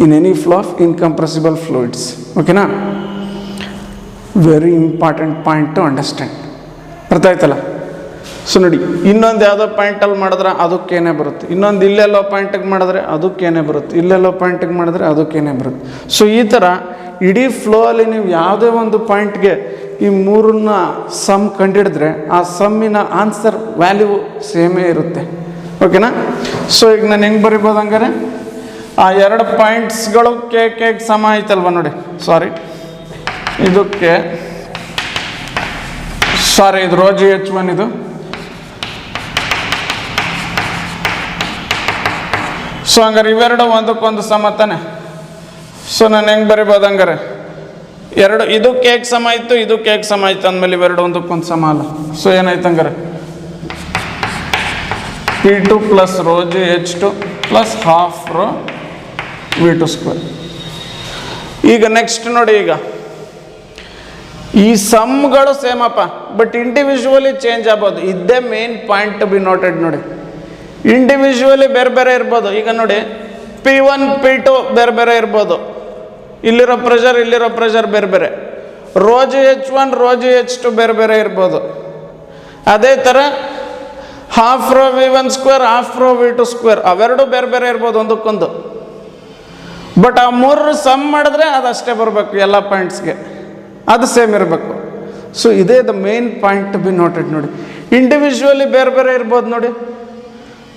Speaker 1: in any flow of incompressible fluids. ಓಕೆನಾ? Very important point to understand. ಅರ್ಥ ಆಯ್ತಲ್ಲ? So ನೋಡಿ, ಇನ್ನೊಂದು ಯಾವುದೋ ಪಾಯಿಂಟಲ್ಲಿ ಮಾಡಿದ್ರೆ ಅದಕ್ಕೇನೆ ಬರುತ್ತೆ, ಇನ್ನೊಂದು ಇಲ್ಲೆಲ್ಲೋ ಪಾಯಿಂಟಿಗೆ ಮಾಡಿದ್ರೆ ಅದಕ್ಕೇನೆ ಬರುತ್ತೆ, ಇಲ್ಲೆಲ್ಲೋ ಪಾಯಿಂಟಿಗೆ ಮಾಡಿದ್ರೆ ಅದಕ್ಕೇನೆ ಬರುತ್ತೆ. ಸೊ ಈ ಥರ ಇಡೀ ಫ್ಲೋ ಅಲ್ಲಿ ನೀವು ಯಾವುದೇ ಒಂದು ಪಾಯಿಂಟ್ಗೆ ಈ ಮೂರನ್ನ ಸಮ್ ಕಂಡಿಡಿದ್ರೆ ಆ ಸಮ್ಮಿನ ಆನ್ಸರ್ ವ್ಯಾಲ್ಯೂ ಸೇಮೇ ಇರುತ್ತೆ. ಓಕೆನಾ? ಸೊ ಈಗ ನಾನು ಹೆಂಗೆ ಬರಿಬೋದು ಹಂಗಾರೆ, ಆ ಎರಡು ಪಾಯಿಂಟ್ಸ್ಗಳು ಕೆ ಸಮ ಆಯ್ತಲ್ವ ನೋಡಿ, ಇದಕ್ಕೆ ಇದು ರೋ ಜಿ ಎಚ್ ಒನ್, ಇದು ಸೊ ಹಂಗಾರೆ ಇವೆರಡು ಒಂದಕ್ಕೊಂದು ಸಮ ತಾನೆ. ಸೊ ನಾನು ಹೆಂಗೆ ಬರಿಬೋದು ಹಂಗಾರೆ, ಎರಡು ಇದು ಕೇಕ್ ಸಮ ಇತ್ತು, ಇದು ಕೇಕ್ ಸಮ ಆಯ್ತು ಅಂದಮೇಲೆ ಇವೆರಡು ಒಂದಕ್ಕೊಂದು ಸಮ ಅಲ್ಲ. ಸೊ ಏನಾಯ್ತು ಹಂಗಾರೆ, P2 plus rho g h two plus half rho V2 square. ಈಗ ನೆಕ್ಸ್ಟ್ ನೋಡಿ, ಈಗ ಈ ಸಮ್ಗಳು ಸೇಮ್ ಅಪ್ಪ, ಬಟ್ ಇಂಡಿವಿಜುವಲಿ ಚೇಂಜ್ ಆಗ್ಬೋದು. ಇದೇ main point to be noted ನೋಡಿ. ಇಂಡಿವಿಜುವಲಿ ಬೇರೆ ಬೇರೆ ಇರ್ಬೋದು. ಈಗ ನೋಡಿ, P1 P2 ಬೇರೆ ಬೇರೆ ಇರ್ಬೋದು, ಇಲ್ಲಿರೋ ಪ್ರೆಷರ್ ಬೇರೆ ಬೇರೆ, rho g h one rho g h two ಬೇರೆ ಬೇರೆ ಇರ್ಬೋದು. ಅದೇ ಥರ half rho V1 square half rho V2 square ಅವೆರಡು ಬೇರೆ ಬೇರೆ ಇರ್ಬೋದು ಒಂದಕ್ಕೊಂದು. ಬಟ್ ಆ ಮೂರರು ಸಮ್ ಮಾಡಿದ್ರೆ ಅದಷ್ಟೇ ಬರಬೇಕು, ಎಲ್ಲ ಪಾಯಿಂಟ್ಸ್ಗೆ ಅದು ಸೇಮ್ ಇರಬೇಕು. ಸೊ ಇದೇ the main point to be noted ನೋಡಿ. ಇಂಡಿವಿಜುವಲಿ ಬೇರೆ ಬೇರೆ ಇರ್ಬೋದು ನೋಡಿ,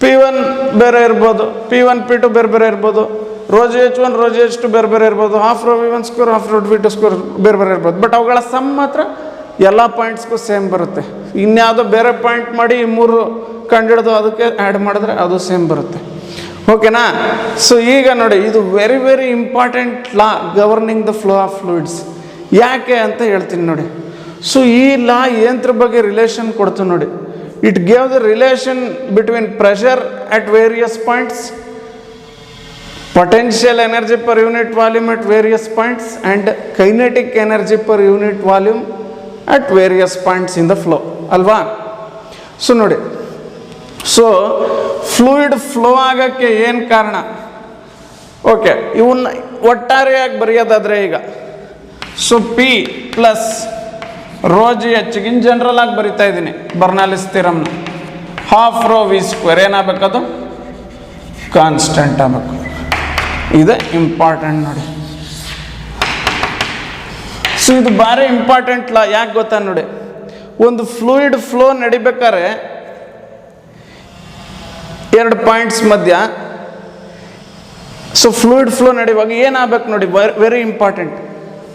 Speaker 1: P1 ಬೇರೆ ಇರ್ಬೋದು, P1 P2 ಬೇರೆ ಬೇರೆ ಇರ್ಬೋದು, rho g h one rho g h two ಬೇರೆ ಬೇರೆ ಇರ್ಬೋದು, half rho V1 square half rho V2 square ಬೇರೆ ಬೇರೆ ಇರ್ಬೋದು. ಬಟ್ ಅವುಗಳ ಸಮ್ ಮಾತ್ರ ಎಲ್ಲ ಪಾಯಿಂಟ್ಸ್ಗೂ ಸೇಮ್ ಬರುತ್ತೆ. ಇನ್ಯಾವುದೋ ಬೇರೆ ಪಾಯಿಂಟ್ ಮಾಡಿ ಈ ಮೂರು ಕಂಡಿಡಿದು ಅದಕ್ಕೆ ಆ್ಯಡ್ ಮಾಡಿದ್ರೆ ಅದು ಸೇಮ್ ಬರುತ್ತೆ. ಓಕೆನಾ? ಸೊ ಈಗ ನೋಡಿ, ಇದು very very important law governing the flow of fluids. ಯಾಕೆ ಅಂತ ಹೇಳ್ತೀನಿ ನೋಡಿ. ಸೊ ಈ ಲಾ ಏನತ್ರ ಬಗ್ಗೆ ರಿಲೇಷನ್ ಕೊಡ್ತು ನೋಡಿ. It gave the relation between pressure at various points, potential energy per unit volume at various points and kinetic energy per unit volume at various points in the flow ಅಲ್ವಾ? So ನೋಡಿ, so fluid flow ಆಗೋಕ್ಕೆ ಏನು ಕಾರಣ? Okay, ಇವನ್ನ ಒಟ್ಟಾರೆಯಾಗಿ ಬರೆಯೋದಾದರೆ ಈಗ, so P plus rho g h in general ಆಗಿ ಬರಿತಾ ಇದ್ದೀನಿ ಬರ್ನಾಲಿಸ್ ಥಿಯರಮ್ನ, ಹಾಫ್ ರೋ V ಸ್ಕ್ವೇರ್ ಏನಾಗಬೇಕದು ಕಾನ್ಸ್ಟೆಂಟ್ ಆಗಬೇಕು. ಇದೆ ಇಂಪಾರ್ಟೆಂಟ್ ನೋಡಿ. ಸೊ ಇದು ಭಾರಿ ಇಂಪಾರ್ಟೆಂಟ್ ಲಾ. ಯಾಕೆ ಗೊತ್ತಾ ನೋಡಿ, ಒಂದು ಫ್ಲೂಯಿಡ್ ಫ್ಲೋ ನಡಿಬೇಕಾದ್ರೆ ಎರಡು ಪಾಯಿಂಟ್ಸ್ ಮಧ್ಯ, ಸೊ ಫ್ಲೂಯಿಡ್ ಫ್ಲೋ ನಡೆಯುವಾಗ ಏನಾಗಬೇಕು ನೋಡಿ, ವೆರಿ ಇಂಪಾರ್ಟೆಂಟ್,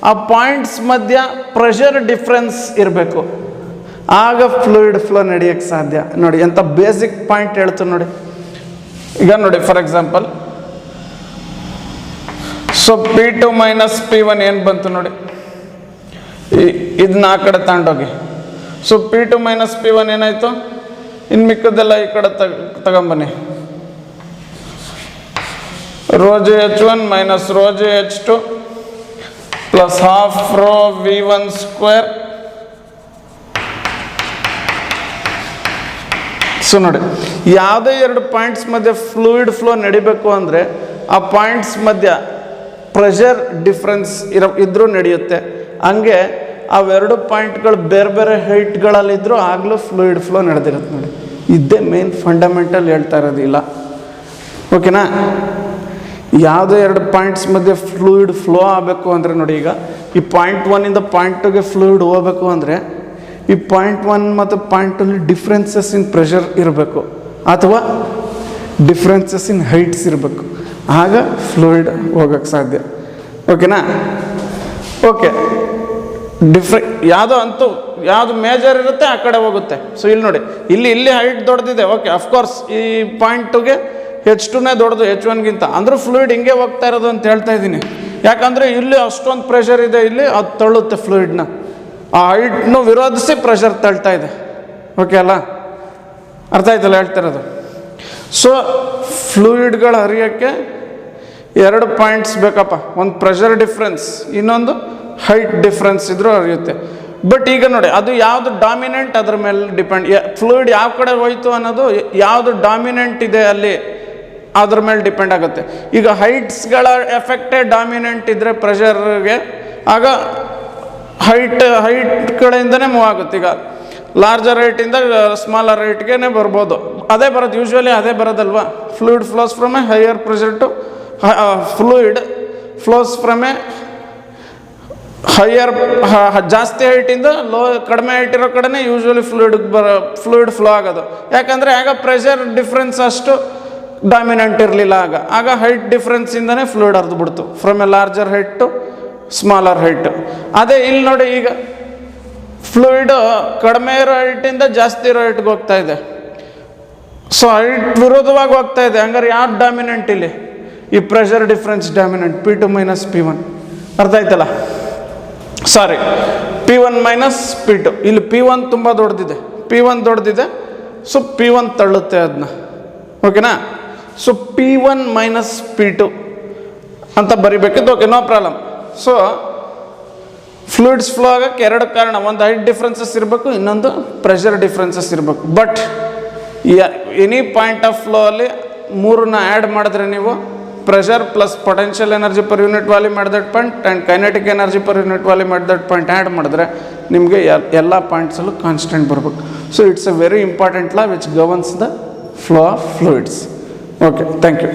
Speaker 1: ಆ ಪಾಯಿಂಟ್ಸ್ ಮಧ್ಯ ಪ್ರೆಷರ್ ಡಿಫ್ರೆನ್ಸ್ ಇರಬೇಕು, ಆಗ ಫ್ಲೂಯಿಡ್ ಫ್ಲೋ ನಡೆಯೋಕ್ಕೆ ಸಾಧ್ಯ. ನೋಡಿ ಎಂಥ ಬೇಸಿಕ್ ಪಾಯಿಂಟ್ ಹೇಳ್ತು ನೋಡಿ. ಈಗ ನೋಡಿ, for example, so P2 minus P1 ಏನು ಬಂತು ನೋಡಿ, ಇದನ್ನ ಆ ಕಡೆ ತಗೊಂಡೋಗಿ. ಸೊ P2 ಮೈನಸ್ P1 ಏನಾಯಿತು, ಇನ್ನು ಮಿಕ್ಕದೆಲ್ಲ ಈ ಕಡೆ ತಗೊಂಬನ್ನಿ. Rho g h one minus rho g h two plus half rho V1 square. So ನೋಡಿ, ಯಾವುದೇ ಎರಡು ಪಾಯಿಂಟ್ಸ್ ಮಧ್ಯೆ ಫ್ಲೂಯಿಡ್ ಫ್ಲೋ ನಡಿಬೇಕು ಅಂದರೆ ಆ ಪಾಯಿಂಟ್ಸ್ ಮಧ್ಯ ಪ್ರೆಷರ್ ಡಿಫ್ರೆನ್ಸ್ ಇದ್ರೂ ನಡೆಯುತ್ತೆ. ಹಂಗೆ ಅವೆರಡು ಪಾಯಿಂಟ್ಗಳು ಬೇರೆ ಬೇರೆ ಹೈಟ್ಗಳಲ್ಲಿದ್ದರೂ ಆಗಲೂ ಫ್ಲೂಯಿಡ್ ಫ್ಲೋ ನಡೆದಿರುತ್ತೆ ನೋಡಿ. ಇದೇ ಮೇನ್ ಫಂಡಮೆಂಟಲ್ ಹೇಳ್ತಾ ಇರೋದಿಲ್ಲ. ಓಕೆನಾ? ಯಾವುದೇ ಎರಡು ಪಾಯಿಂಟ್ಸ್ ಮಧ್ಯೆ ಫ್ಲೂಯಿಡ್ ಫ್ಲೋ ಆಗಬೇಕು ಅಂದರೆ ನೋಡಿ, ಈಗ ಈ ಪಾಯಿಂಟ್ ಒನ್ನಿಂದ ಪಾಯಿಂಟ್ ಟುಗೆ ಫ್ಲೂಯಿಡ್ ಹೋಗಬೇಕು ಅಂದರೆ ಈ ಪಾಯಿಂಟ್ ಒನ್ ಮತ್ತು ಪಾಯಿಂಟ್ ಟುಲ್ಲಿ ಡಿಫ್ರೆನ್ಸಸ್ ಇನ್ ಪ್ರೆಷರ್ ಇರಬೇಕು ಅಥವಾ ಡಿಫ್ರೆನ್ಸಸ್ ಇನ್ ಹೈಟ್ಸ್ ಇರಬೇಕು, ಆಗ ಫ್ಲೂಯಿಡ್ ಹೋಗೋಕ್ಕೆ ಸಾಧ್ಯ. ಓಕೆನಾ? ಓಕೆ, ಯಾವುದು ಮೇಜರ್ ಇರುತ್ತೆ ಆ ಕಡೆ ಹೋಗುತ್ತೆ. ಸೊ ಇಲ್ಲಿ ನೋಡಿ, ಇಲ್ಲಿ ಹೈಟ್ ದೊಡ್ಡದಿದೆ. ಓಕೆ, ಅಫ್ಕೋರ್ಸ್ ಈ ಪಾಯಿಂಟ್ಗೆ H2ನೇ ದೊಡ್ಡದು H1ಗಿಂತ, ಅಂದರೂ ಫ್ಲೂಯಿಡ್ ಹಿಂಗೆ ಹೋಗ್ತಾ ಇರೋದು ಅಂತ ಹೇಳ್ತಾ ಇದ್ದೀನಿ. ಯಾಕಂದರೆ ಇಲ್ಲಿ ಅಷ್ಟೊಂದು ಪ್ರೆಷರ್ ಇದೆ, ಇಲ್ಲಿ ಅದು ತಳ್ಳುತ್ತೆ ಫ್ಲೂಯಿಡ್ನ, ಆ ಹೈಟ್ನು ವಿರೋಧಿಸಿ ಪ್ರೆಷರ್ ತಳ್ತಾ ಇದೆ. ಓಕೆ ಅಲ್ಲ? ಅರ್ಥ ಆಯ್ತಲ್ಲ ಹೇಳ್ತಿರೋದು. ಸೊ ಫ್ಲೂಯಿಡ್ಗಳು ಹರಿಯೋಕ್ಕೆ 2 ಪಾಯಿಂಟ್ಸ್ ಬೇಕಪ್ಪ, ಒಂದು ಪ್ರೆಷರ್ ಡಿಫ್ರೆನ್ಸ್, ಇನ್ನೊಂದು ಹೈಟ್ ಡಿಫ್ರೆನ್ಸ್ ಇದ್ರೂ ಹರಿಯುತ್ತೆ. ಬಟ್ ಈಗ ನೋಡಿ, ಅದು ಯಾವುದು ಡಾಮಿನೆಂಟ್ ಅದ್ರ ಮೇಲೆ ಡಿಪೆಂಡ್, ಫ್ಲೂಯಿಡ್ ಯಾವ ಕಡೆ ಹೋಯ್ತು ಅನ್ನೋದು ಯಾವುದು ಡಾಮಿನೆಂಟ್ ಇದೆ ಅಲ್ಲಿ ಅದ್ರ ಮೇಲೆ ಡಿಪೆಂಡ್ ಆಗುತ್ತೆ. ಈಗ ಹೈಟ್ಸ್ಗಳ ಎಫೆಕ್ಟೇ ಡಾಮಿನೆಂಟ್ ಇದ್ದರೆ ಪ್ರೆಷರ್ಗೆ, ಆಗ ಹೈಟ್ ಕಡೆಯಿಂದನೇ ಮೂವ್ ಆಗುತ್ತೆ. ಈಗ ಲಾರ್ಜರ್ ರೇಟಿಂದ ಸ್ಮಾಲರ್ ರೇಟ್ಗೆ ಬರ್ಬೋದು, ಅದೇ ಬರೋದು, ಯೂಶ್ವಲಿ ಅದೇ ಬರೋದಲ್ವಾ. Fluid flows from a higher pressure to fluid flows from a higher, ಜಾಸ್ತಿ ಹೈಟಿಂದ ಕಡಿಮೆ ಹೈಟ್ ಇರೋ ಕಡೆನೇ ಯೂಶ್ವಲಿ ಫ್ಲೂಯಿಡ್ ಫ್ಲೋ ಆಗೋದು. ಯಾಕಂದರೆ ಆಗ ಪ್ರೆಷರ್ ಡಿಫ್ರೆನ್ಸ್ ಅಷ್ಟು ಡಾಮಿನೆಂಟ್ ಇರಲಿಲ್ಲ, ಆಗ ಹೈಟ್ ಡಿಫ್ರೆನ್ಸಿಂದನೇ ಫ್ಲೂಯಿಡ್ ಹರಿದು ಬಿಡ್ತು from a larger height to smaller height. ಅದೇ ಇಲ್ಲಿ ನೋಡಿ, ಈಗ ಫ್ಲೂಯಿಡ್ ಕಡಿಮೆ ಇರೋ ಹೈಟಿಂದ ಜಾಸ್ತಿ ಇರೋ ಹೈಟ್ಗೆ ಹೋಗ್ತಾ ಇದೆ. ಸೊ ಹೈಟ್ ವಿರೋಧವಾಗಿ ಹೋಗ್ತಾ ಇದೆ. ಹಂಗಾರೆ ಯಾರು ಡಾಮಿನೆಂಟ್ ಇಲ್ಲಿ? ಈ pressure difference dominant, P2 minus P1. ಅರ್ಥ ಆಯ್ತಲ್ಲ? ಸಾರಿ, P1 ಮೈನಸ್ P2. ಇಲ್ಲಿ P1 ತುಂಬ ದೊಡ್ಡದಿದೆ, P1 ದೊಡ್ಡದಿದೆ, ಸೊ P1 ತಳ್ಳುತ್ತೆ ಅದನ್ನ. ಓಕೆನಾ? ಸೊ P1 ಮೈನಸ್ P2 ಅಂತ ಬರಿಬೇಕಿತ್ತು. Okay, no problem. So fluids flow ಆಗೋಕ್ಕೆ 2 ಕಾರಣ, ಒಂದು ಹೈಟ್ ಡಿಫ್ರೆನ್ಸಸ್ ಇರಬೇಕು, ಇನ್ನೊಂದು ಪ್ರೆಷರ್ ಡಿಫ್ರೆನ್ಸಸ್ ಇರಬೇಕು. But any point of flow ಅಲ್ಲಿ 3ನ್ನ ಆ್ಯಡ್ ಮಾಡಿದ್ರೆ ನೀವು pressure plus potential energy per unit volume at that point and kinetic energy per unit volume at that point add ಮಾಡಿದ್ರೆ ನಿಮಗೆ ಎಲ್ಲ ಪಾಯಿಂಟ್ಸಲ್ಲೂ ಕಾನ್ಸ್ಟೆಂಟ್ ಬರಬೇಕು. So it's a very important law which governs the flow of fluids. Okay, thank you.